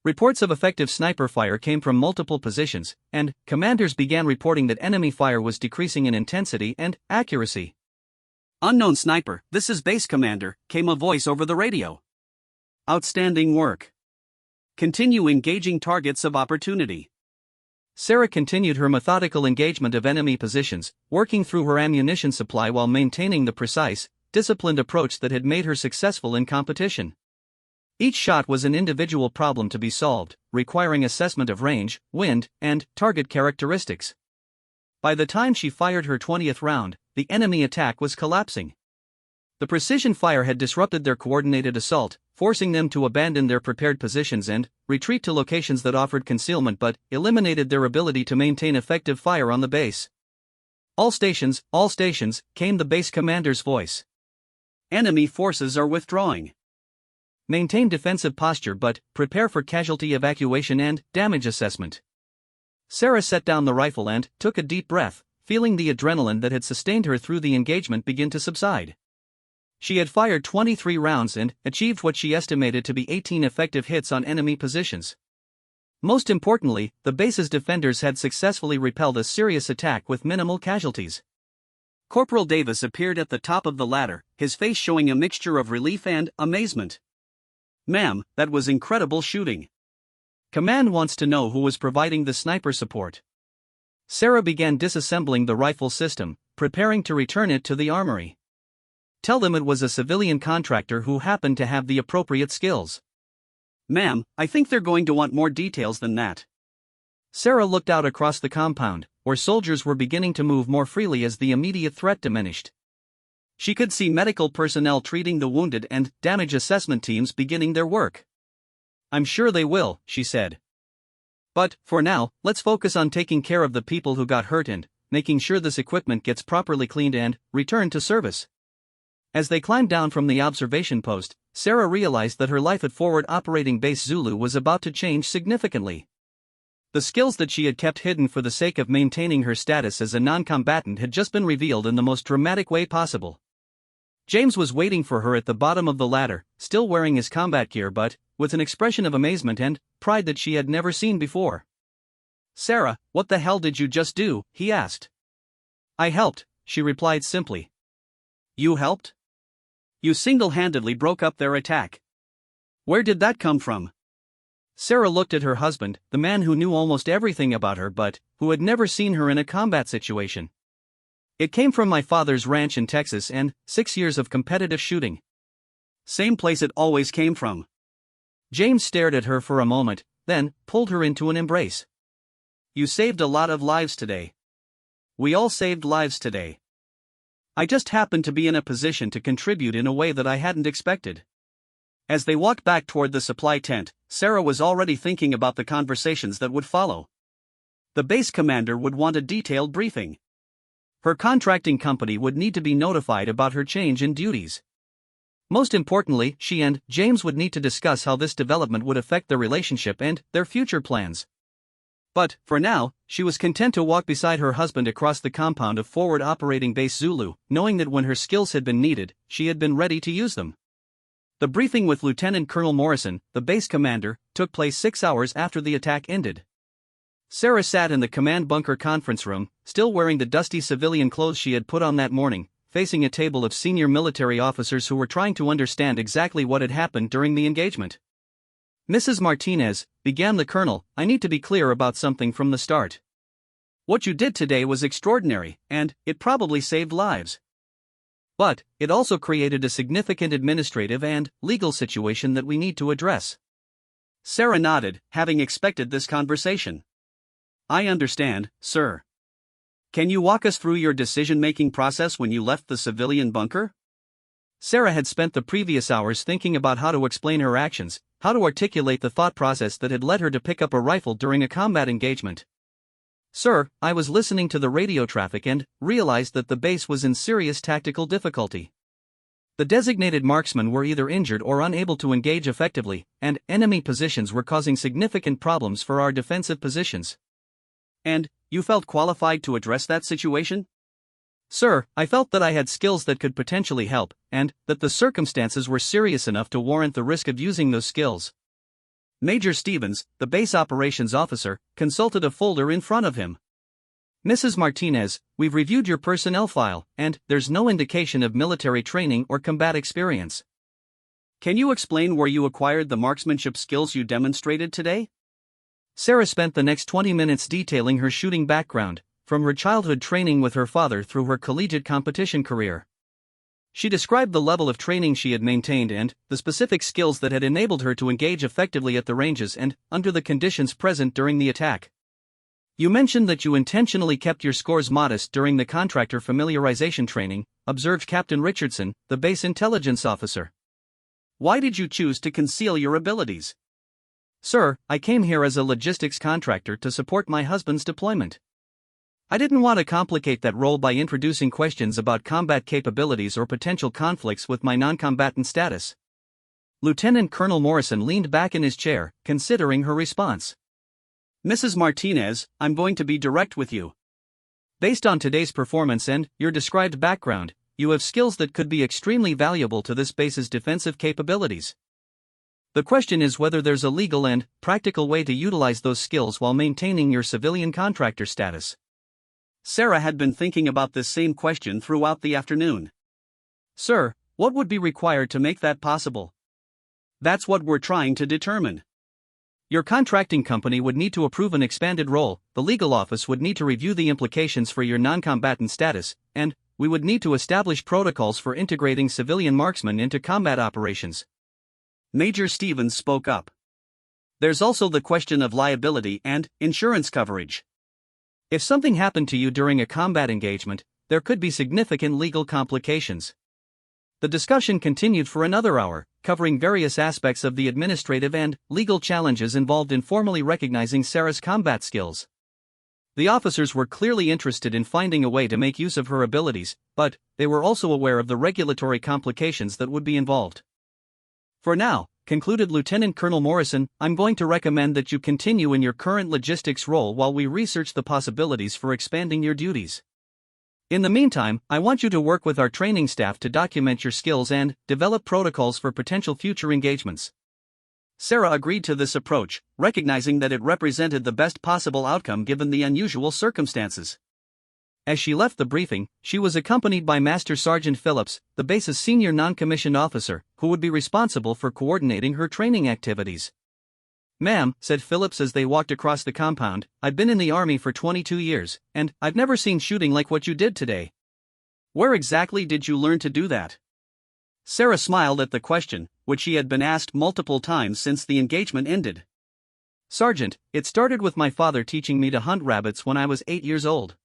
Reports of effective sniper fire came from multiple positions, and commanders began reporting that enemy fire was decreasing in intensity and accuracy. "Unknown sniper, this is base commander," came a voice over the radio. "Outstanding work. Continue engaging targets of opportunity." Sarah continued her methodical engagement of enemy positions, working through her ammunition supply while maintaining the precise, disciplined approach that had made her successful in competition. Each shot was an individual problem to be solved, requiring assessment of range, wind, and target characteristics. By the time she fired her 20th round, the enemy attack was collapsing. The precision fire had disrupted their coordinated assault, forcing them to abandon their prepared positions and retreat to locations that offered concealment but eliminated their ability to maintain effective fire on the base. All stations, came the base commander's voice. "Enemy forces are withdrawing. Maintain defensive posture but prepare for casualty evacuation and damage assessment." Sarah set down the rifle and took a deep breath, feeling the adrenaline that had sustained her through the engagement begin to subside. She had fired 23 rounds and achieved what she estimated to be 18 effective hits on enemy positions. Most importantly, the base's defenders had successfully repelled a serious attack with minimal casualties. Corporal Davis appeared at the top of the ladder, his face showing a mixture of relief and amazement. "Ma'am, that was incredible shooting. Command wants to know who was providing the sniper support." Sarah began disassembling the rifle system, preparing to return it to the armory. "Tell them it was a civilian contractor who happened to have the appropriate skills." "Ma'am, I think they're going to want more details than that." Sarah looked out across the compound, where soldiers were beginning to move more freely as the immediate threat diminished. She could see medical personnel treating the wounded and damage assessment teams beginning their work. "I'm sure they will," she said. "But, for now, let's focus on taking care of the people who got hurt and making sure this equipment gets properly cleaned and returned to service." As they climbed down from the observation post, Sarah realized that her life at Forward Operating Base Zulu was about to change significantly. The skills that she had kept hidden for the sake of maintaining her status as a non-combatant had just been revealed in the most dramatic way possible. James was waiting for her at the bottom of the ladder, still wearing his combat gear but with an expression of amazement and pride that she had never seen before. "Sarah, what the hell did you just do?" he asked. "I helped," she replied simply. "You helped? You single-handedly broke up their attack. Where did that come from?" Sarah looked at her husband, the man who knew almost everything about her but who had never seen her in a combat situation. "It came from my father's ranch in Texas and 6 years of competitive shooting." "Same place it always came from." James stared at her for a moment, then pulled her into an embrace. "You saved a lot of lives today. We all saved lives today. I just happened to be in a position to contribute in a way that I hadn't expected." As they walked back toward the supply tent, Sarah was already thinking about the conversations that would follow. The base commander would want a detailed briefing. Her contracting company would need to be notified about her change in duties. Most importantly, she and James would need to discuss how this development would affect their relationship and their future plans. But, for now, she was content to walk beside her husband across the compound of Forward Operating Base Zulu, knowing that when her skills had been needed, she had been ready to use them. The briefing with Lieutenant Colonel Morrison, the base commander, took place 6 hours after the attack ended. Sarah sat in the command bunker conference room, still wearing the dusty civilian clothes she had put on that morning, facing a table of senior military officers who were trying to understand exactly what had happened during the engagement. "Mrs. Martinez," began the colonel, "I need to be clear about something from the start. What you did today was extraordinary, and it probably saved lives. But it also created a significant administrative and legal situation that we need to address." Sarah nodded, having expected this conversation. "I understand, sir. Can you walk us through your decision-making process when you left the civilian bunker?" Sarah had spent the previous hours thinking about how to explain her actions, how to articulate the thought process that had led her to pick up a rifle during a combat engagement. "Sir, I was listening to the radio traffic and realized that the base was in serious tactical difficulty. The designated marksmen were either injured or unable to engage effectively, and enemy positions were causing significant problems for our defensive positions." "And you felt qualified to address that situation?" "Sir, I felt that I had skills that could potentially help, and that the circumstances were serious enough to warrant the risk of using those skills." Major Stevens, the base operations officer, consulted a folder in front of him. "Mrs. Martinez, we've reviewed your personnel file, and there's no indication of military training or combat experience. Can you explain where you acquired the marksmanship skills you demonstrated today?" Sarah spent the next 20 minutes detailing her shooting background, from her childhood training with her father through her collegiate competition career. She described the level of training she had maintained and the specific skills that had enabled her to engage effectively at the ranges and under the conditions present during the attack. "You mentioned that you intentionally kept your scores modest during the contractor familiarization training," observed Captain Richardson, the base intelligence officer. "Why did you choose to conceal your abilities?" "Sir, I came here as a logistics contractor to support my husband's deployment. I didn't want to complicate that role by introducing questions about combat capabilities or potential conflicts with my non-combatant status." Lieutenant Colonel Morrison leaned back in his chair, considering her response. "Mrs. Martinez, I'm going to be direct with you. Based on today's performance and your described background, you have skills that could be extremely valuable to this base's defensive capabilities. The question is whether there's a legal and practical way to utilize those skills while maintaining your civilian contractor status." Sarah had been thinking about this same question throughout the afternoon. "Sir, what would be required to make that possible?" "That's what we're trying to determine. Your contracting company would need to approve an expanded role, the legal office would need to review the implications for your non-combatant status, and we would need to establish protocols for integrating civilian marksmen into combat operations." Major Stevens spoke up. "There's also the question of liability and insurance coverage. If something happened to you during a combat engagement, there could be significant legal complications." The discussion continued for another hour, covering various aspects of the administrative and legal challenges involved in formally recognizing Sarah's combat skills. The officers were clearly interested in finding a way to make use of her abilities, but they were also aware of the regulatory complications that would be involved. "For now," concluded Lieutenant Colonel Morrison, "I'm going to recommend that you continue in your current logistics role while we research the possibilities for expanding your duties. In the meantime, I want you to work with our training staff to document your skills and develop protocols for potential future engagements. Sarah agreed to this approach, recognizing that it represented the best possible outcome given the unusual circumstances. As she left the briefing, she was accompanied by Master Sergeant Phillips, the base's senior non-commissioned officer, who would be responsible for coordinating her training activities. "Ma'am," said Phillips as they walked across the compound, "I've been in the Army for 22 years, and I've never seen shooting like what you did today. Where exactly did you learn to do that?" Sarah smiled at the question, which she had been asked multiple times since the engagement ended. "Sergeant, it started with my father teaching me to hunt rabbits when I was 8 years old.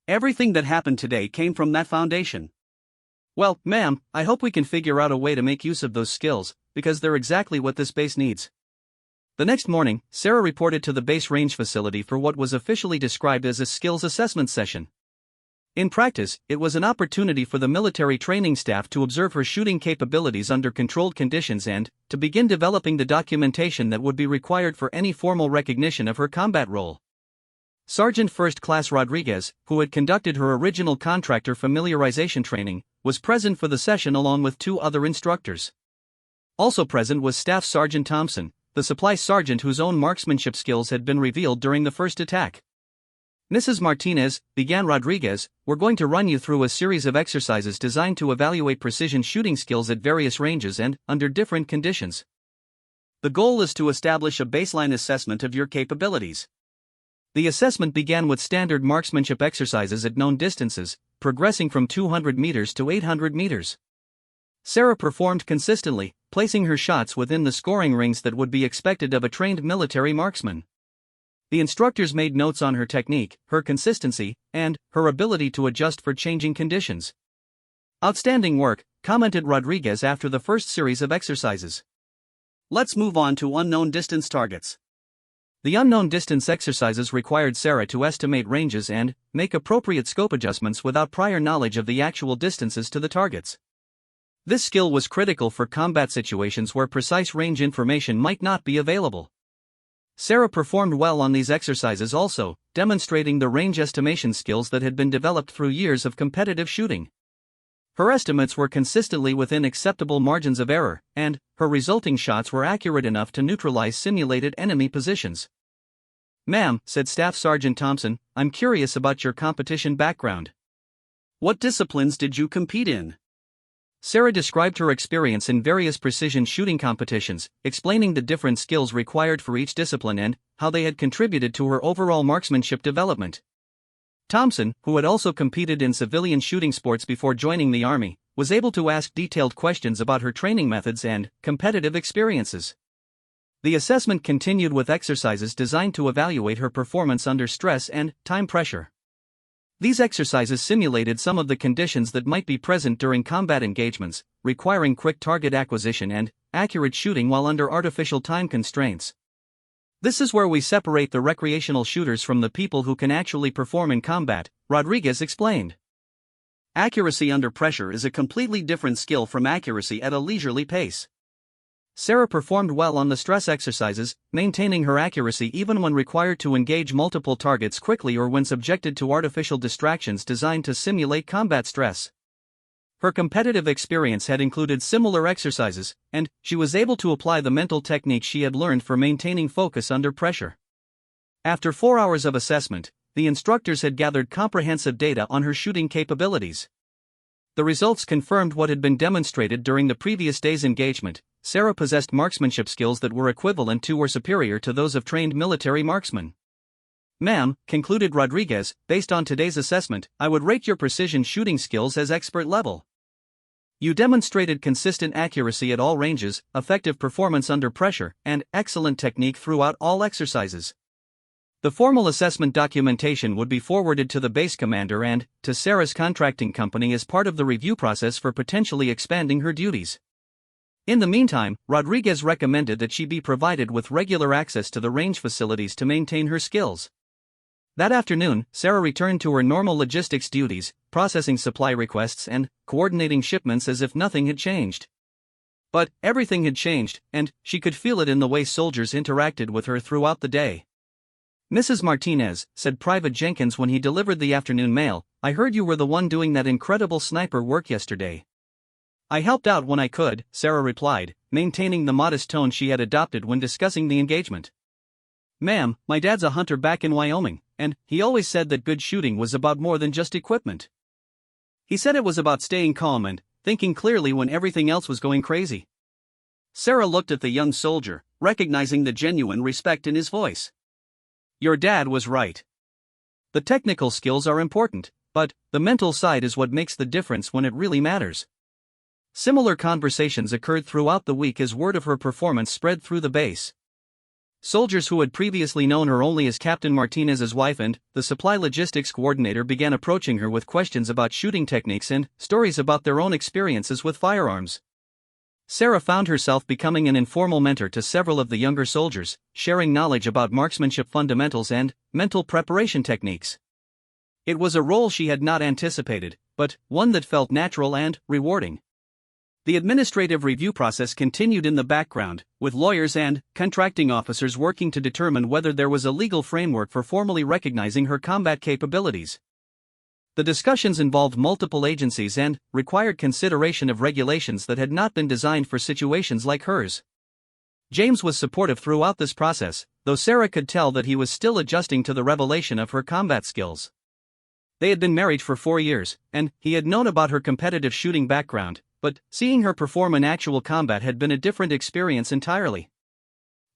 Everything that happened today came from that foundation." "Well, ma'am, I hope we can figure out a way to make use of those skills, because they're exactly what this base needs." The next morning, Sarah reported to the base range facility for what was officially described as a skills assessment session. In practice, it was an opportunity for the military training staff to observe her shooting capabilities under controlled conditions and to begin developing the documentation that would be required for any formal recognition of her combat role. Sergeant First Class Rodriguez, who had conducted her original contractor familiarization training, was present for the session along with 2 other instructors. Also present was Staff Sergeant Thompson, the supply sergeant whose own marksmanship skills had been revealed during the first attack. "Mrs. Martinez," began Rodriguez, "we're going to run you through a series of exercises designed to evaluate precision shooting skills at various ranges and under different conditions. The goal is to establish a baseline assessment of your capabilities." The assessment began with standard marksmanship exercises at known distances, progressing from 200 meters to 800 meters. Sarah performed consistently, placing her shots within the scoring rings that would be expected of a trained military marksman. The instructors made notes on her technique, her consistency, and her ability to adjust for changing conditions. "Outstanding work," commented Rodriguez after the first series of exercises. "Let's move on to unknown distance targets." The unknown distance exercises required Sarah to estimate ranges and make appropriate scope adjustments without prior knowledge of the actual distances to the targets. This skill was critical for combat situations where precise range information might not be available. Sarah performed well on these exercises also, demonstrating the range estimation skills that had been developed through years of competitive shooting. Her estimates were consistently within acceptable margins of error, and her resulting shots were accurate enough to neutralize simulated enemy positions. "Ma'am," said Staff Sergeant Thompson, "I'm curious about your competition background. What disciplines did you compete in?" Sarah described her experience in various precision shooting competitions, explaining the different skills required for each discipline and how they had contributed to her overall marksmanship development. Thompson, who had also competed in civilian shooting sports before joining the Army, was able to ask detailed questions about her training methods and competitive experiences. The assessment continued with exercises designed to evaluate her performance under stress and time pressure. These exercises simulated some of the conditions that might be present during combat engagements, requiring quick target acquisition and accurate shooting while under artificial time constraints. "This is where we separate the recreational shooters from the people who can actually perform in combat," Rodriguez explained. "Accuracy under pressure is a completely different skill from accuracy at a leisurely pace." Sarah performed well on the stress exercises, maintaining her accuracy even when required to engage multiple targets quickly or when subjected to artificial distractions designed to simulate combat stress. Her competitive experience had included similar exercises, and she was able to apply the mental techniques she had learned for maintaining focus under pressure. After 4 hours of assessment, the instructors had gathered comprehensive data on her shooting capabilities. The results confirmed what had been demonstrated during the previous day's engagement. Sarah possessed marksmanship skills that were equivalent to or superior to those of trained military marksmen. "Ma'am," concluded Rodriguez, "based on today's assessment, I would rate your precision shooting skills as expert level. You demonstrated consistent accuracy at all ranges, effective performance under pressure, and excellent technique throughout all exercises." The formal assessment documentation would be forwarded to the base commander and to Sarah's contracting company as part of the review process for potentially expanding her duties. In the meantime, Rodriguez recommended that she be provided with regular access to the range facilities to maintain her skills. That afternoon, Sarah returned to her normal logistics duties, processing supply requests and coordinating shipments as if nothing had changed. But everything had changed, and she could feel it in the way soldiers interacted with her throughout the day. "Mrs. Martinez," said Private Jenkins when he delivered the afternoon mail, I heard you were the one doing that incredible sniper work yesterday. I helped out when I could, Sarah replied, maintaining the modest tone she had adopted when discussing the engagement. Ma'am, my dad's a hunter back in Wyoming, and he always said that good shooting was about more than just equipment. He said it was about staying calm and thinking clearly when everything else was going crazy. Sarah looked at the young soldier, recognizing the genuine respect in his voice. Your dad was right. The technical skills are important, but the mental side is what makes the difference when it really matters. Similar conversations occurred throughout the week as word of her performance spread through the base. Soldiers who had previously known her only as Captain Martinez's wife and the supply logistics coordinator began approaching her with questions about shooting techniques and stories about their own experiences with firearms. Sarah found herself becoming an informal mentor to several of the younger soldiers, sharing knowledge about marksmanship fundamentals and mental preparation techniques. It was a role she had not anticipated, but one that felt natural and rewarding. The administrative review process continued in the background, with lawyers and contracting officers working to determine whether there was a legal framework for formally recognizing her combat capabilities. The discussions involved multiple agencies and required consideration of regulations that had not been designed for situations like hers. James was supportive throughout this process, though Sarah could tell that he was still adjusting to the revelation of her combat skills. They had been married for 4 years, and he had known about her competitive shooting background, but seeing her perform in actual combat had been a different experience entirely.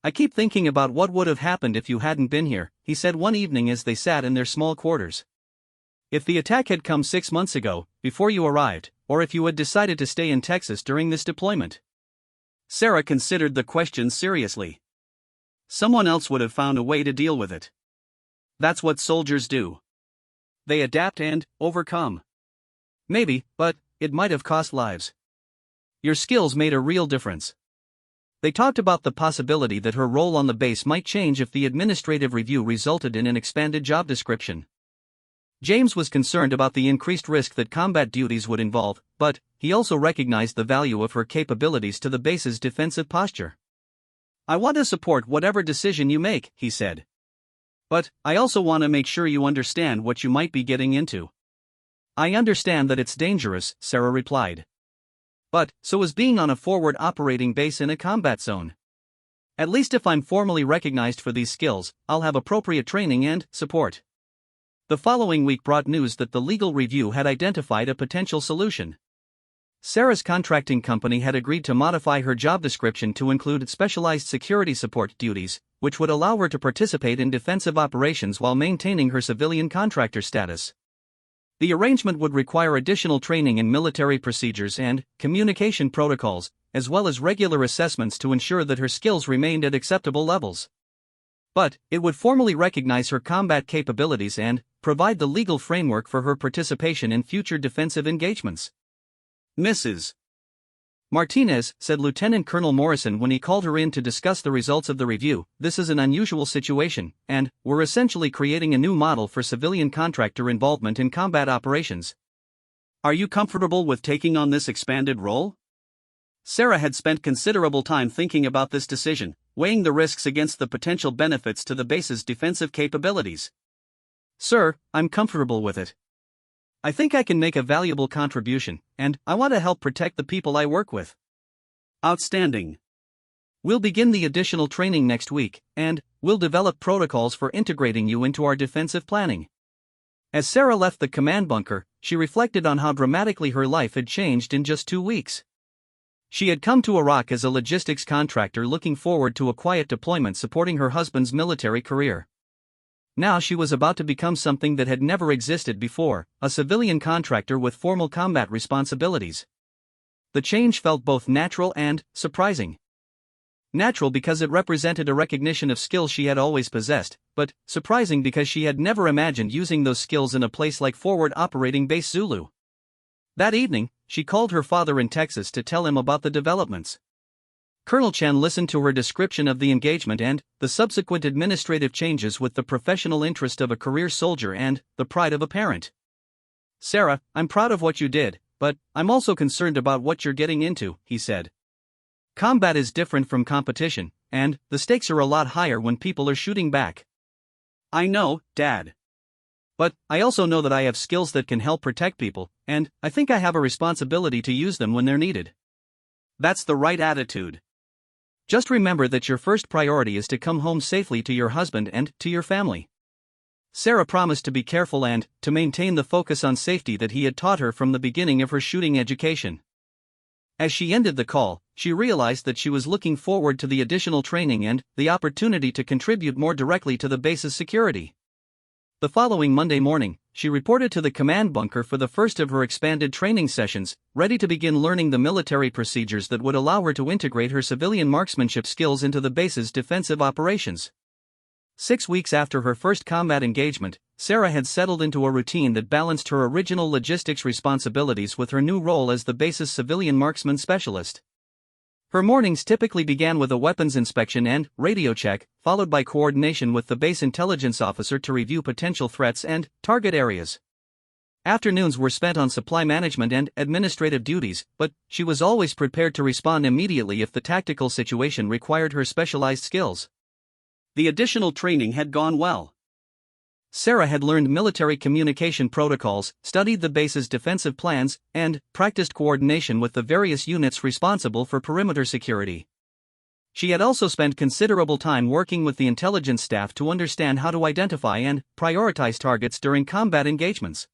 I keep thinking about what would have happened if you hadn't been here, he said one evening as they sat in their small quarters. If the attack had come 6 months ago, before you arrived, or if you had decided to stay in Texas during this deployment. Sarah considered the question seriously. Someone else would have found a way to deal with it. That's what soldiers do. They adapt and overcome. Maybe, but it might have cost lives. Your skills made a real difference. They talked about the possibility that her role on the base might change if the administrative review resulted in an expanded job description. James was concerned about the increased risk that combat duties would involve, but he also recognized the value of her capabilities to the base's defensive posture. I want to support whatever decision you make, he said. But I also want to make sure you understand what you might be getting into. I understand that it's dangerous, Sarah replied. But so is being on a forward operating base in a combat zone. At least if I'm formally recognized for these skills, I'll have appropriate training and support. The following week brought news that the legal review had identified a potential solution. Sarah's contracting company had agreed to modify her job description to include specialized security support duties, which would allow her to participate in defensive operations while maintaining her civilian contractor status. The arrangement would require additional training in military procedures and communication protocols, as well as regular assessments to ensure that her skills remained at acceptable levels. But it would formally recognize her combat capabilities and provide the legal framework for her participation in future defensive engagements. Mrs. Martinez, said Lieutenant Colonel Morrison when he called her in to discuss the results of the review, this is an unusual situation, and we're essentially creating a new model for civilian contractor involvement in combat operations. Are you comfortable with taking on this expanded role? Sarah had spent considerable time thinking about this decision, weighing the risks against the potential benefits to the base's defensive capabilities. Sir, I'm comfortable with it. I think I can make a valuable contribution, and I want to help protect the people I work with. Outstanding. We'll begin the additional training next week, and we'll develop protocols for integrating you into our defensive planning. As Sarah left the command bunker, she reflected on how dramatically her life had changed in just 2 weeks. She had come to Iraq as a logistics contractor looking forward to a quiet deployment supporting her husband's military career. Now she was about to become something that had never existed before, a civilian contractor with formal combat responsibilities. The change felt both natural and surprising. Natural because it represented a recognition of skills she had always possessed, but surprising because she had never imagined using those skills in a place like Forward Operating Base Zulu. That evening, she called her father in Texas to tell him about the developments. Colonel Chen listened to her description of the engagement and the subsequent administrative changes with the professional interest of a career soldier and the pride of a parent. Sarah, I'm proud of what you did, but I'm also concerned about what you're getting into, he said. Combat is different from competition, and the stakes are a lot higher when people are shooting back. I know, Dad. But I also know that I have skills that can help protect people, and I think I have a responsibility to use them when they're needed. That's the right attitude. Just remember that your first priority is to come home safely to your husband and to your family. Sarah promised to be careful and to maintain the focus on safety that he had taught her from the beginning of her shooting education. As she ended the call, she realized that she was looking forward to the additional training and the opportunity to contribute more directly to the base's security. The following Monday morning, she reported to the command bunker for the first of her expanded training sessions, ready to begin learning the military procedures that would allow her to integrate her civilian marksmanship skills into the base's defensive operations. 6 weeks after her first combat engagement, Sarah had settled into a routine that balanced her original logistics responsibilities with her new role as the base's civilian marksman specialist. Her mornings typically began with a weapons inspection and radio check, followed by coordination with the base intelligence officer to review potential threats and target areas. Afternoons were spent on supply management and administrative duties, but she was always prepared to respond immediately if the tactical situation required her specialized skills. The additional training had gone well. Sarah had learned military communication protocols, studied the base's defensive plans, and practiced coordination with the various units responsible for perimeter security. She had also spent considerable time working with the intelligence staff to understand how to identify and prioritize targets during combat engagements.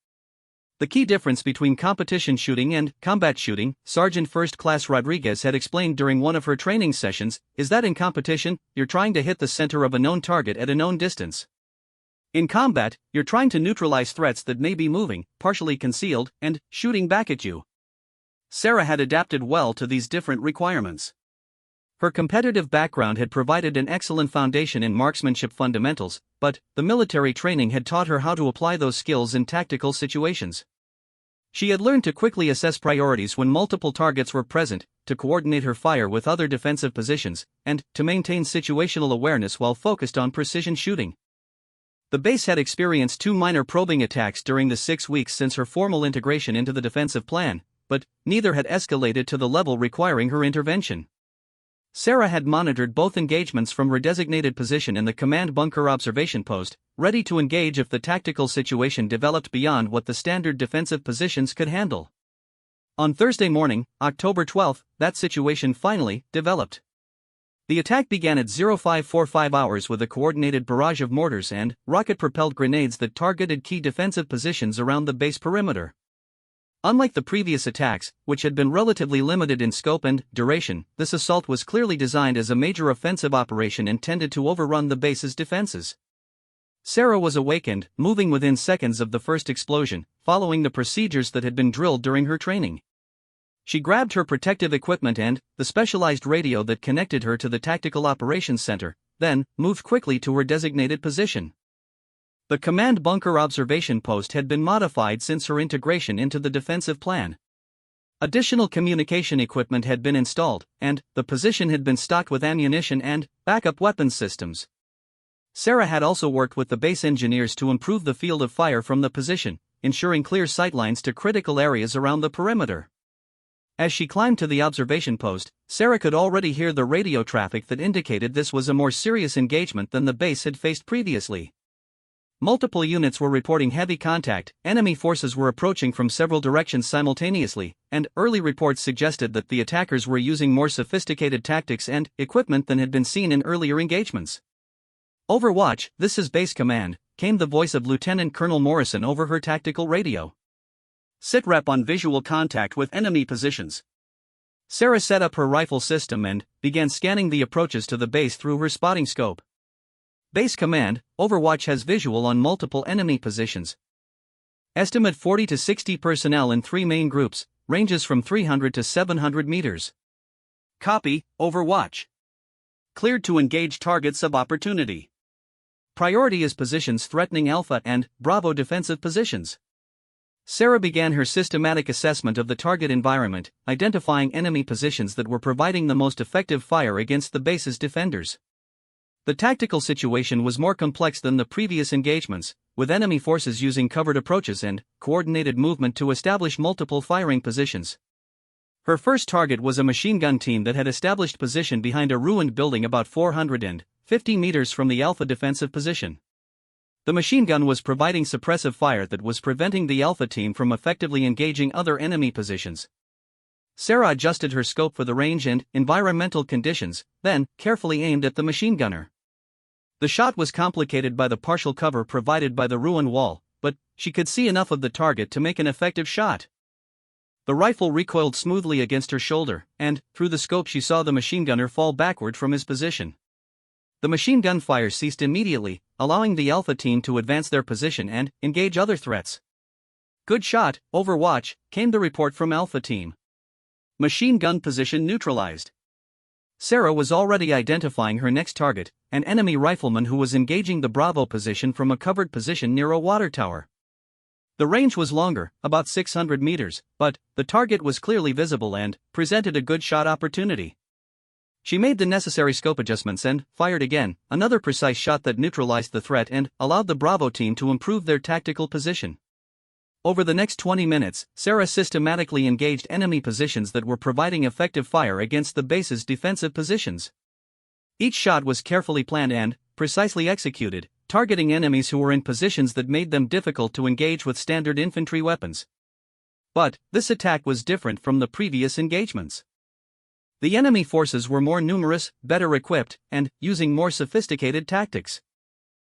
The key difference between competition shooting and combat shooting, Sergeant First Class Rodriguez had explained during one of her training sessions, is that in competition, you're trying to hit the center of a known target at a known distance. In combat, you're trying to neutralize threats that may be moving, partially concealed, and shooting back at you. Sarah had adapted well to these different requirements. Her competitive background had provided an excellent foundation in marksmanship fundamentals, but the military training had taught her how to apply those skills in tactical situations. She had learned to quickly assess priorities when multiple targets were present, to coordinate her fire with other defensive positions, and to maintain situational awareness while focused on precision shooting. The base had experienced 2 minor probing attacks during the 6 weeks since her formal integration into the defensive plan, but neither had escalated to the level requiring her intervention. Sarah had monitored both engagements from her designated position in the command bunker observation post, ready to engage if the tactical situation developed beyond what the standard defensive positions could handle. On Thursday morning, October 12, that situation finally developed. The attack began at 0545 hours with a coordinated barrage of mortars and rocket-propelled grenades that targeted key defensive positions around the base perimeter. Unlike the previous attacks, which had been relatively limited in scope and duration, this assault was clearly designed as a major offensive operation intended to overrun the base's defenses. Sarah was awakened, moving within seconds of the first explosion, following the procedures that had been drilled during her training. She grabbed her protective equipment and the specialized radio that connected her to the Tactical Operations Center, then moved quickly to her designated position. The command bunker observation post had been modified since her integration into the defensive plan. Additional communication equipment had been installed, and the position had been stocked with ammunition and backup weapons systems. Sarah had also worked with the base engineers to improve the field of fire from the position, ensuring clear sightlines to critical areas around the perimeter. As she climbed to the observation post, Sarah could already hear the radio traffic that indicated this was a more serious engagement than the base had faced previously. Multiple units were reporting heavy contact, enemy forces were approaching from several directions simultaneously, and early reports suggested that the attackers were using more sophisticated tactics and equipment than had been seen in earlier engagements. "Overwatch, this is Base Command," came the voice of Lieutenant Colonel Morrison over her tactical radio. "Sit rep on visual contact with enemy positions." Sarah set up her rifle system and began scanning the approaches to the base through her spotting scope. "Base Command, Overwatch has visual on multiple enemy positions. Estimate 40 to 60 personnel in 3 main groups, ranges from 300 to 700 meters. Copy, Overwatch. Cleared to engage targets of opportunity. Priority is positions threatening Alpha and Bravo defensive positions." Sarah began her systematic assessment of the target environment, identifying enemy positions that were providing the most effective fire against the base's defenders. The tactical situation was more complex than the previous engagements, with enemy forces using covered approaches and coordinated movement to establish multiple firing positions. Her first target was a machine gun team that had established position behind a ruined building about 450 meters from the Alpha defensive position. The machine gun was providing suppressive fire that was preventing the Alpha team from effectively engaging other enemy positions. Sarah adjusted her scope for the range and environmental conditions, then carefully aimed at the machine gunner. The shot was complicated by the partial cover provided by the ruined wall, but she could see enough of the target to make an effective shot. The rifle recoiled smoothly against her shoulder, and, through the scope, she saw the machine gunner fall backward from his position. The machine gun fire ceased immediately, allowing the Alpha team to advance their position and engage other threats. "Good shot, Overwatch," came the report from Alpha team. Machine gun position neutralized. Sarah was already identifying her next target, an enemy rifleman who was engaging the Bravo position from a covered position near a water tower. The range was longer, about 600 meters, but the target was clearly visible and presented a good shot opportunity. She made the necessary scope adjustments and fired again, another precise shot that neutralized the threat and allowed the Bravo team to improve their tactical position. Over the next 20 minutes, Sarah systematically engaged enemy positions that were providing effective fire against the base's defensive positions. Each shot was carefully planned and precisely executed, targeting enemies who were in positions that made them difficult to engage with standard infantry weapons. But this attack was different from the previous engagements. The enemy forces were more numerous, better equipped, and using more sophisticated tactics.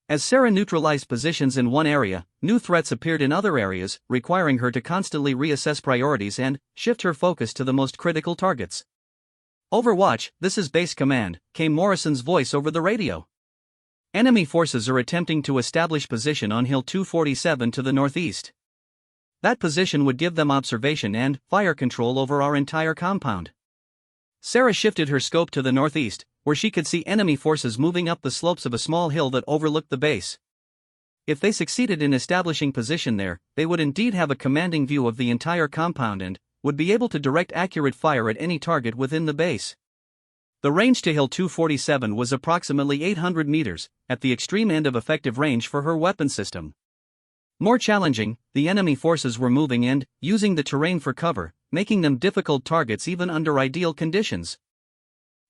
As Sarah neutralized positions in one area, new threats appeared in other areas, requiring her to constantly reassess priorities and shift her focus to the most critical targets. "Overwatch, this is Base Command," came Morrison's voice over the radio. "Enemy forces are attempting to establish position on Hill 247 to the northeast. That position would give them observation and fire control over our entire compound." Sarah shifted her scope to the northeast, where she could see enemy forces moving up the slopes of a small hill that overlooked the base. If they succeeded in establishing position there, they would indeed have a commanding view of the entire compound and would be able to direct accurate fire at any target within the base. The range to Hill 247 was approximately 800 meters, at the extreme end of effective range for her weapon system. More challenging, the enemy forces were moving and using the terrain for cover, making them difficult targets even under ideal conditions.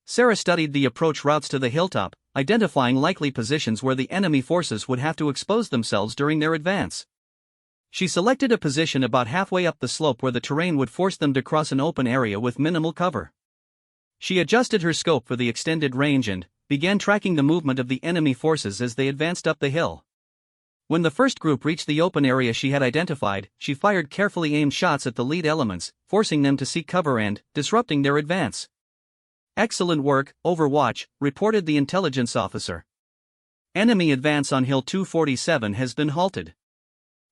Sarah studied the approach routes to the hilltop, identifying likely positions where the enemy forces would have to expose themselves during their advance. She selected a position about halfway up the slope where the terrain would force them to cross an open area with minimal cover. She adjusted her scope for the extended range and began tracking the movement of the enemy forces as they advanced up the hill. When the first group reached the open area she had identified, she fired carefully aimed shots at the lead elements, forcing them to seek cover and disrupting their advance. "Excellent work, Overwatch," reported the intelligence officer. "Enemy advance on Hill 247 has been halted."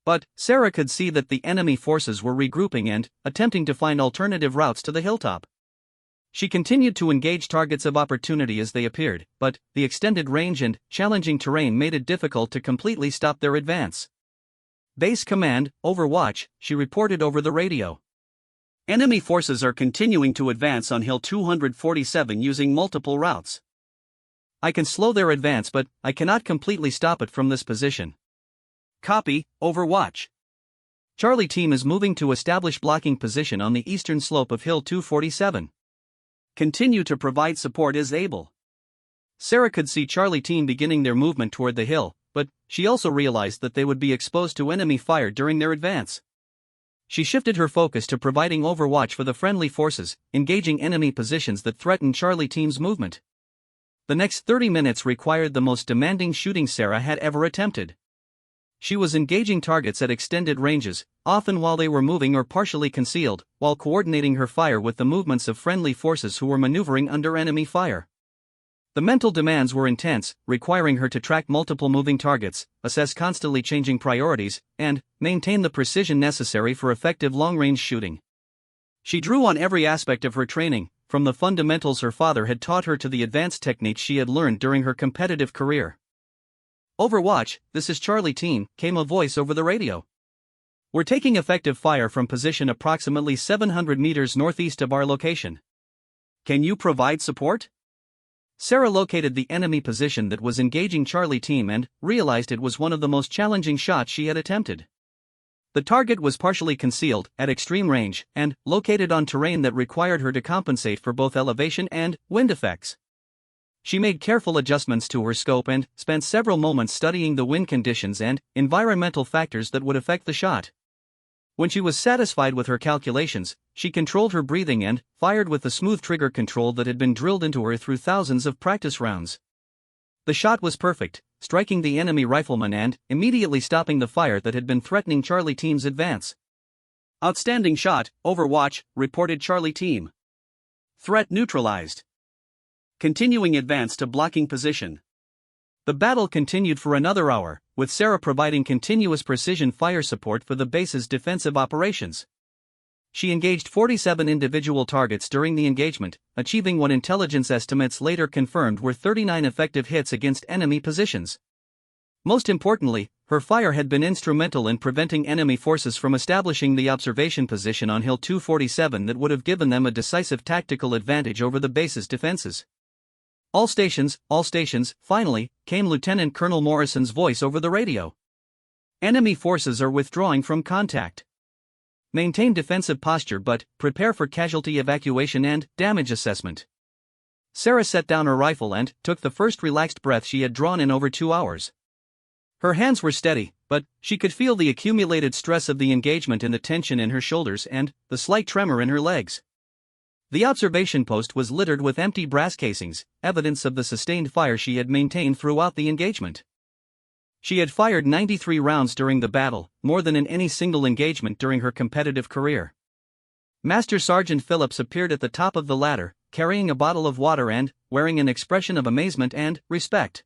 But Sarah could see that the enemy forces were regrouping and attempting to find alternative routes to the hilltop. She continued to engage targets of opportunity as they appeared, but the extended range and challenging terrain made it difficult to completely stop their advance. "Base Command, Overwatch," she reported over the radio. "Enemy forces are continuing to advance on Hill 247 using multiple routes. I can slow their advance, but I cannot completely stop it from this position." "Copy, Overwatch. Charlie team is moving to establish blocking position on the eastern slope of Hill 247. Continue to provide support as able." Sarah could see Charlie team beginning their movement toward the hill, but she also realized that they would be exposed to enemy fire during their advance. She shifted her focus to providing overwatch for the friendly forces, engaging enemy positions that threatened Charlie team's movement. The next 30 minutes required the most demanding shooting Sarah had ever attempted. She was engaging targets at extended ranges, often while they were moving or partially concealed, while coordinating her fire with the movements of friendly forces who were maneuvering under enemy fire. The mental demands were intense, requiring her to track multiple moving targets, assess constantly changing priorities, and maintain the precision necessary for effective long-range shooting. She drew on every aspect of her training, from the fundamentals her father had taught her to the advanced techniques she had learned during her competitive career. "Overwatch, this is Charlie team," came a voice over the radio. "We're taking effective fire from position approximately 700 meters northeast of our location. Can you provide support?" Sarah located the enemy position that was engaging Charlie team and realized it was one of the most challenging shots she had attempted. The target was partially concealed, at extreme range, and located on terrain that required her to compensate for both elevation and wind effects. She made careful adjustments to her scope and spent several moments studying the wind conditions and environmental factors that would affect the shot. When she was satisfied with her calculations, she controlled her breathing and fired with the smooth trigger control that had been drilled into her through thousands of practice rounds. The shot was perfect, striking the enemy rifleman and immediately stopping the fire that had been threatening Charlie Team's advance. Outstanding shot, Overwatch, reported Charlie Team. Threat neutralized. Continuing advance to blocking position. The battle continued for another hour, with Sarah providing continuous precision fire support for the base's defensive operations. She engaged 47 individual targets during the engagement, achieving what intelligence estimates later confirmed were 39 effective hits against enemy positions. Most importantly, her fire had been instrumental in preventing enemy forces from establishing the observation position on Hill 247 that would have given them a decisive tactical advantage over the base's defenses. All stations, finally, came Lieutenant Colonel Morrison's voice over the radio. Enemy forces are withdrawing from contact. Maintain defensive posture but prepare for casualty evacuation and damage assessment. Sarah set down her rifle and took the first relaxed breath she had drawn in over 2 hours. Her hands were steady, but she could feel the accumulated stress of the engagement in the tension in her shoulders and the slight tremor in her legs. The observation post was littered with empty brass casings, evidence of the sustained fire she had maintained throughout the engagement. She had fired 93 rounds during the battle, more than in any single engagement during her competitive career. Master Sergeant Phillips appeared at the top of the ladder, carrying a bottle of water and wearing an expression of amazement and respect.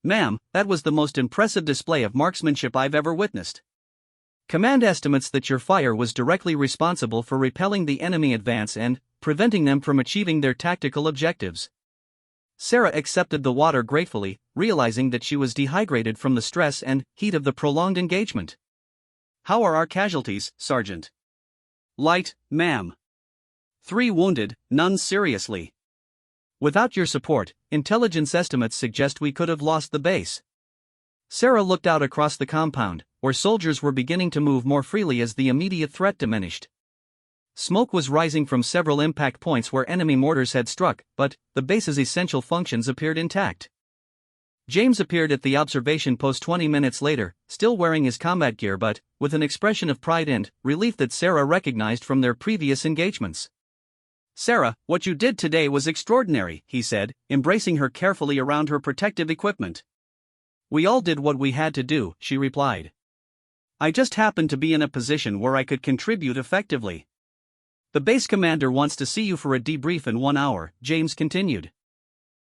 "Ma'am, that was the most impressive display of marksmanship I've ever witnessed. Command estimates that your fire was directly responsible for repelling the enemy advance and preventing them from achieving their tactical objectives." Sarah accepted the water gratefully, realizing that she was dehydrated from the stress and heat of the prolonged engagement. "How are our casualties, Sergeant?" "Light, ma'am. 3 wounded, none seriously. Without your support, intelligence estimates suggest we could have lost the base." Sarah looked out across the compound, where soldiers were beginning to move more freely as the immediate threat diminished. Smoke was rising from several impact points where enemy mortars had struck, but the base's essential functions appeared intact. James appeared at the observation post 20 minutes later, still wearing his combat gear but with an expression of pride and relief that Sarah recognized from their previous engagements. "Sarah, what you did today was extraordinary," he said, embracing her carefully around her protective equipment. "We all did what we had to do," she replied. "I just happened to be in a position where I could contribute effectively." "The base commander wants to see you for a debrief in 1 hour," James continued.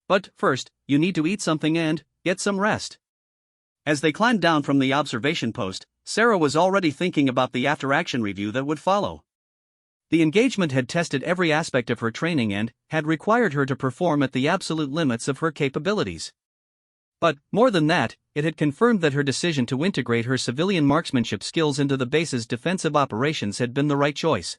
"But first, you need to eat something and get some rest." As they climbed down from the observation post, Sarah was already thinking about the after-action review that would follow. The engagement had tested every aspect of her training and had required her to perform at the absolute limits of her capabilities. But, more than that, it had confirmed that her decision to integrate her civilian marksmanship skills into the base's defensive operations had been the right choice.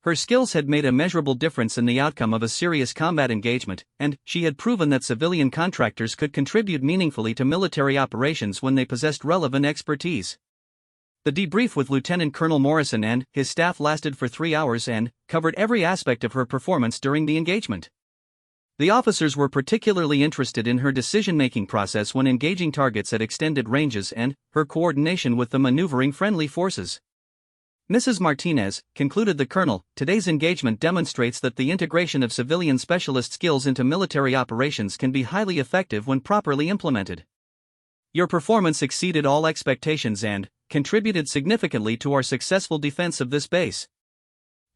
Her skills had made a measurable difference in the outcome of a serious combat engagement, and she had proven that civilian contractors could contribute meaningfully to military operations when they possessed relevant expertise. The debrief with Lieutenant Colonel Morrison and his staff lasted for 3 hours and covered every aspect of her performance during the engagement. The officers were particularly interested in her decision-making process when engaging targets at extended ranges and her coordination with the maneuvering friendly forces. "Mrs. Martinez," concluded the colonel, "today's engagement demonstrates that the integration of civilian specialist skills into military operations can be highly effective when properly implemented. Your performance exceeded all expectations and contributed significantly to our successful defense of this base."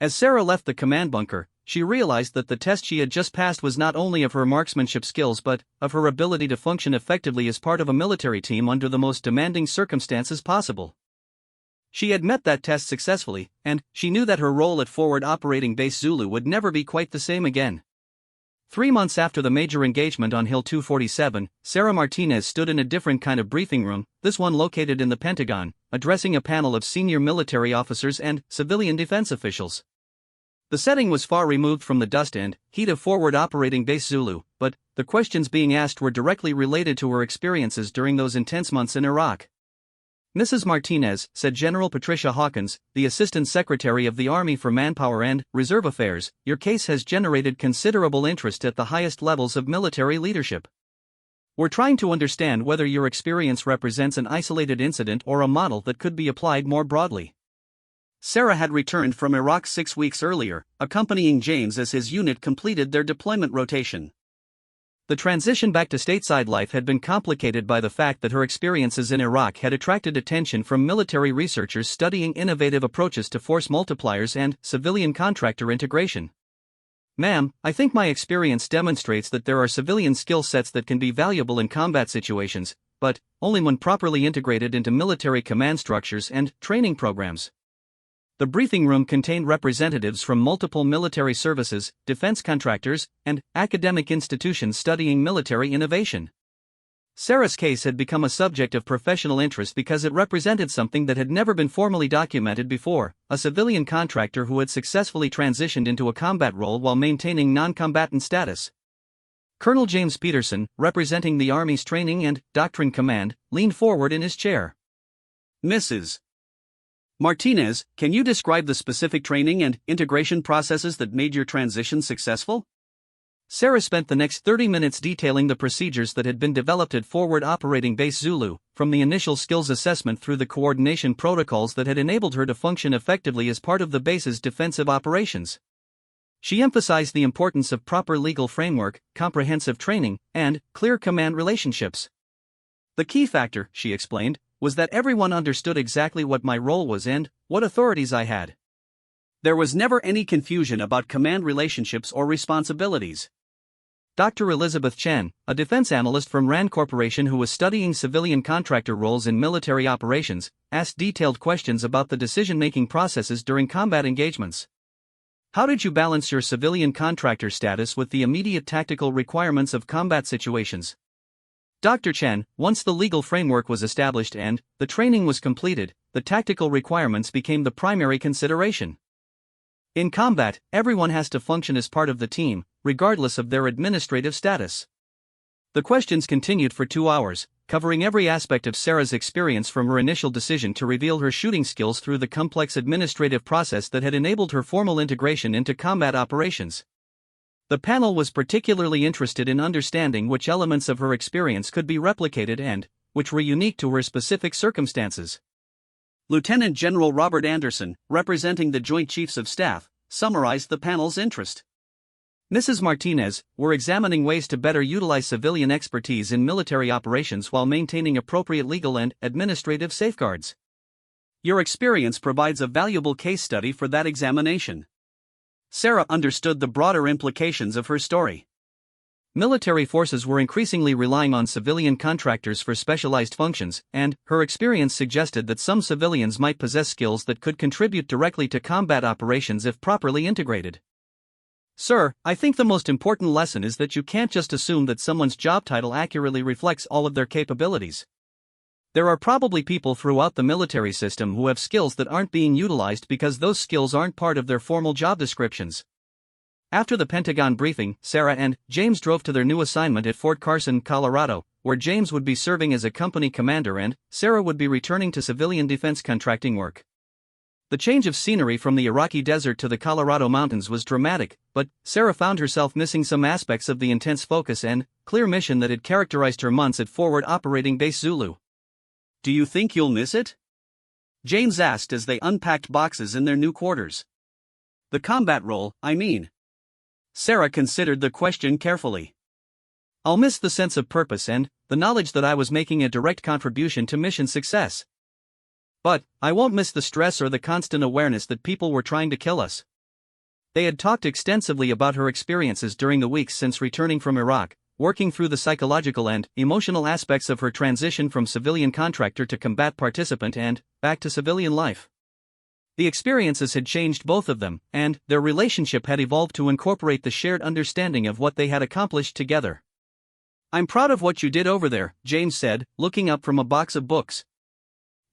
As Sarah left the command bunker, she realized that the test she had just passed was not only of her marksmanship skills but of her ability to function effectively as part of a military team under the most demanding circumstances possible. She had met that test successfully, and she knew that her role at Forward Operating Base Zulu would never be quite the same again. 3 months after the major engagement on Hill 247, Sarah Martinez stood in a different kind of briefing room, this one located in the Pentagon, addressing a panel of senior military officers and civilian defense officials. The setting was far removed from the dust and heat of Forward Operating Base Zulu, but the questions being asked were directly related to her experiences during those intense months in Iraq. Mrs. Martinez, said General Patricia Hawkins, the Assistant Secretary of the Army for Manpower and Reserve Affairs, your case has generated considerable interest at the highest levels of military leadership. We're trying to understand whether your experience represents an isolated incident or a model that could be applied more broadly. Sarah had returned from Iraq 6 weeks earlier, accompanying James as his unit completed their deployment rotation. The transition back to stateside life had been complicated by the fact that her experiences in Iraq had attracted attention from military researchers studying innovative approaches to force multipliers and civilian contractor integration. Ma'am, I think my experience demonstrates that there are civilian skill sets that can be valuable in combat situations, but only when properly integrated into military command structures and training programs. The briefing room contained representatives from multiple military services, defense contractors, and academic institutions studying military innovation. Sarah's case had become a subject of professional interest because it represented something that had never been formally documented before: a civilian contractor who had successfully transitioned into a combat role while maintaining non-combatant status. Colonel James Peterson, representing the Army's Training and Doctrine Command, leaned forward in his chair. Mrs. Martinez, can you describe the specific training and integration processes that made your transition successful? Sarah spent the next 30 minutes detailing the procedures that had been developed at Forward Operating Base Zulu, from the initial skills assessment through the coordination protocols that had enabled her to function effectively as part of the base's defensive operations. She emphasized the importance of proper legal framework, comprehensive training, and clear command relationships. The key factor, she explained, was that everyone understood exactly what my role was and what authorities I had. There was never any confusion about command relationships or responsibilities. Dr. Elizabeth Chen, a defense analyst from RAND Corporation who was studying civilian contractor roles in military operations, asked detailed questions about the decision-making processes during combat engagements. How did you balance your civilian contractor status with the immediate tactical requirements of combat situations? Dr. Chen, once the legal framework was established and the training was completed, the tactical requirements became the primary consideration. In combat, everyone has to function as part of the team, regardless of their administrative status. The questions continued for 2 hours, covering every aspect of Sarah's experience from her initial decision to reveal her shooting skills through the complex administrative process that had enabled her formal integration into combat operations. The panel was particularly interested in understanding which elements of her experience could be replicated and which were unique to her specific circumstances. Lieutenant General Robert Anderson, representing the Joint Chiefs of Staff, summarized the panel's interest. Mrs. Martinez, we're examining ways to better utilize civilian expertise in military operations while maintaining appropriate legal and administrative safeguards. Your experience provides a valuable case study for that examination. Sarah understood the broader implications of her story. Military forces were increasingly relying on civilian contractors for specialized functions, and her experience suggested that some civilians might possess skills that could contribute directly to combat operations if properly integrated. Sir, I think the most important lesson is that you can't just assume that someone's job title accurately reflects all of their capabilities. There are probably people throughout the military system who have skills that aren't being utilized because those skills aren't part of their formal job descriptions. After the Pentagon briefing, Sarah and James drove to their new assignment at Fort Carson, Colorado, where James would be serving as a company commander and Sarah would be returning to civilian defense contracting work. The change of scenery from the Iraqi desert to the Colorado mountains was dramatic, but Sarah found herself missing some aspects of the intense focus and clear mission that had characterized her months at Forward Operating Base Zulu. Do you think you'll miss it? James asked as they unpacked boxes in their new quarters. The combat role, I mean. Sarah considered the question carefully. I'll miss the sense of purpose and the knowledge that I was making a direct contribution to mission success. But I won't miss the stress or the constant awareness that people were trying to kill us. They had talked extensively about her experiences during the weeks since returning from Iraq, working through the psychological and emotional aspects of her transition from civilian contractor to combat participant and back to civilian life. The experiences had changed both of them, and their relationship had evolved to incorporate the shared understanding of what they had accomplished together. I'm proud of what you did over there, James said, looking up from a box of books.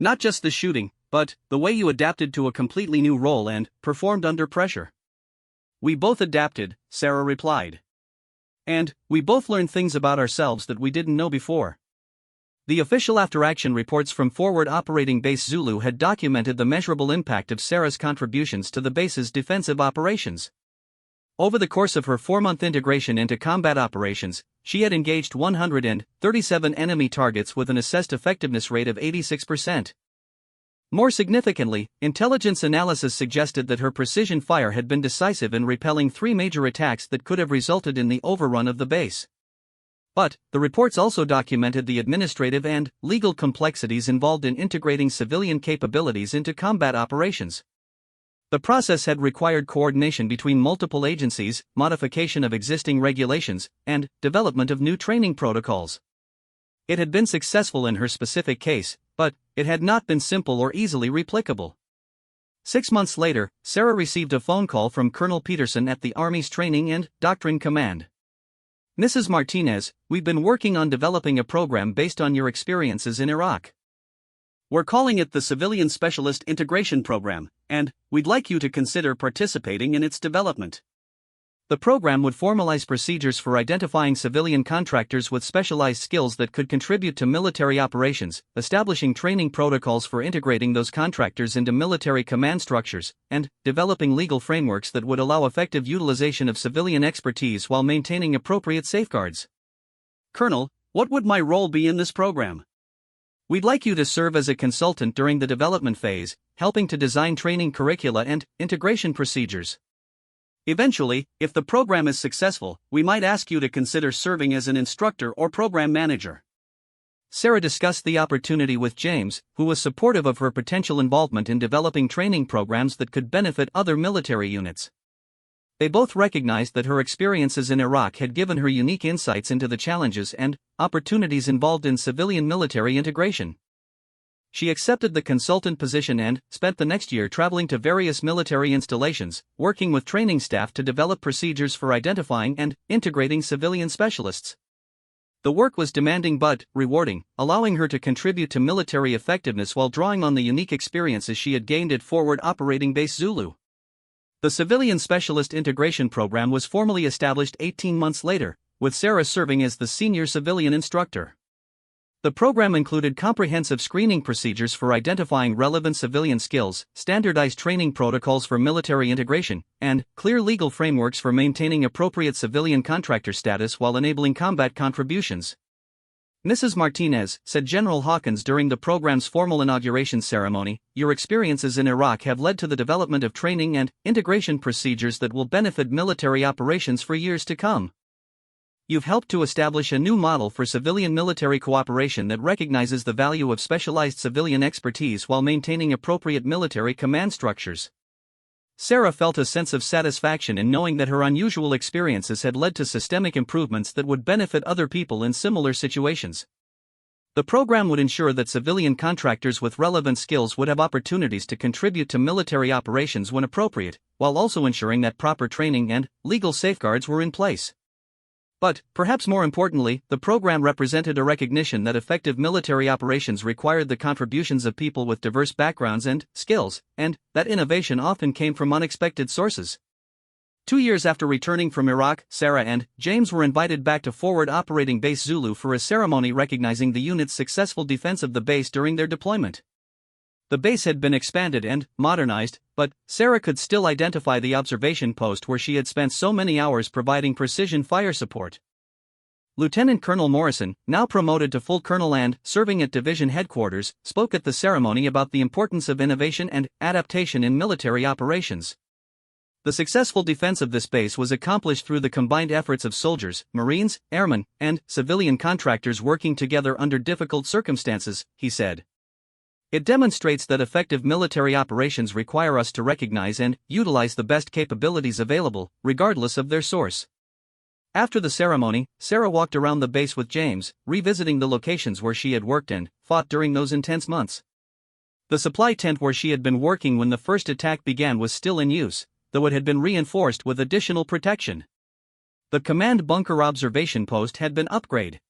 Not just the shooting, but the way you adapted to a completely new role and performed under pressure. We both adapted, Sarah replied. And we both learned things about ourselves that we didn't know before. The official after-action reports from Forward Operating Base Zulu had documented the measurable impact of Sarah's contributions to the base's defensive operations. Over the course of her 4-month integration into combat operations, she had engaged 137 enemy targets with an assessed effectiveness rate of 86%. More significantly, intelligence analysis suggested that her precision fire had been decisive in repelling 3 major attacks that could have resulted in the overrun of the base. But, the reports also documented the administrative and legal complexities involved in integrating civilian capabilities into combat operations. The process had required coordination between multiple agencies, modification of existing regulations, and development of new training protocols. It had been successful in her specific case, but it had not been simple or easily replicable. 6 months later, Sarah received a phone call from Colonel Peterson at the Army's Training and Doctrine Command. "Mrs. Martinez, we've been working on developing a program based on your experiences in Iraq. We're calling it the Civilian Specialist Integration Program, and we'd like you to consider participating in its development. The program would formalize procedures for identifying civilian contractors with specialized skills that could contribute to military operations, establishing training protocols for integrating those contractors into military command structures, and developing legal frameworks that would allow effective utilization of civilian expertise while maintaining appropriate safeguards." "Colonel, what would my role be in this program?" "We'd like you to serve as a consultant during the development phase, helping to design training curricula and integration procedures. Eventually, if the program is successful, we might ask you to consider serving as an instructor or program manager." Sarah discussed the opportunity with James, who was supportive of her potential involvement in developing training programs that could benefit other military units. They both recognized that her experiences in Iraq had given her unique insights into the challenges and opportunities involved in civilian-military integration. She accepted the consultant position and spent the next year traveling to various military installations, working with training staff to develop procedures for identifying and integrating civilian specialists. The work was demanding but rewarding, allowing her to contribute to military effectiveness while drawing on the unique experiences she had gained at Forward Operating Base Zulu. The Civilian Specialist Integration Program was formally established 18 months later, with Sarah serving as the senior civilian instructor. The program included comprehensive screening procedures for identifying relevant civilian skills, standardized training protocols for military integration, and clear legal frameworks for maintaining appropriate civilian contractor status while enabling combat contributions. "Mrs. Martinez," said General Hawkins during the program's formal inauguration ceremony, "your experiences in Iraq have led to the development of training and integration procedures that will benefit military operations for years to come. You've helped to establish a new model for civilian-military cooperation that recognizes the value of specialized civilian expertise while maintaining appropriate military command structures." Sarah felt a sense of satisfaction in knowing that her unusual experiences had led to systemic improvements that would benefit other people in similar situations. The program would ensure that civilian contractors with relevant skills would have opportunities to contribute to military operations when appropriate, while also ensuring that proper training and legal safeguards were in place. But, perhaps more importantly, the program represented a recognition that effective military operations required the contributions of people with diverse backgrounds and skills, and that innovation often came from unexpected sources. 2 years after returning from Iraq, Sarah and James were invited back to Forward Operating Base Zulu for a ceremony recognizing the unit's successful defense of the base during their deployment. The base had been expanded and modernized, but Sarah could still identify the observation post where she had spent so many hours providing precision fire support. Lieutenant Colonel Morrison, now promoted to full colonel and serving at division headquarters, spoke at the ceremony about the importance of innovation and adaptation in military operations. The successful defense of this base was accomplished through the combined efforts of soldiers, Marines, airmen, and civilian contractors working together under difficult circumstances, he said. "It demonstrates that effective military operations require us to recognize and utilize the best capabilities available, regardless of their source." After the ceremony, Sarah walked around the base with James, revisiting the locations where she had worked and fought during those intense months. The supply tent where she had been working when the first attack began was still in use, though it had been reinforced with additional protection. The command bunker observation post had been upgraded.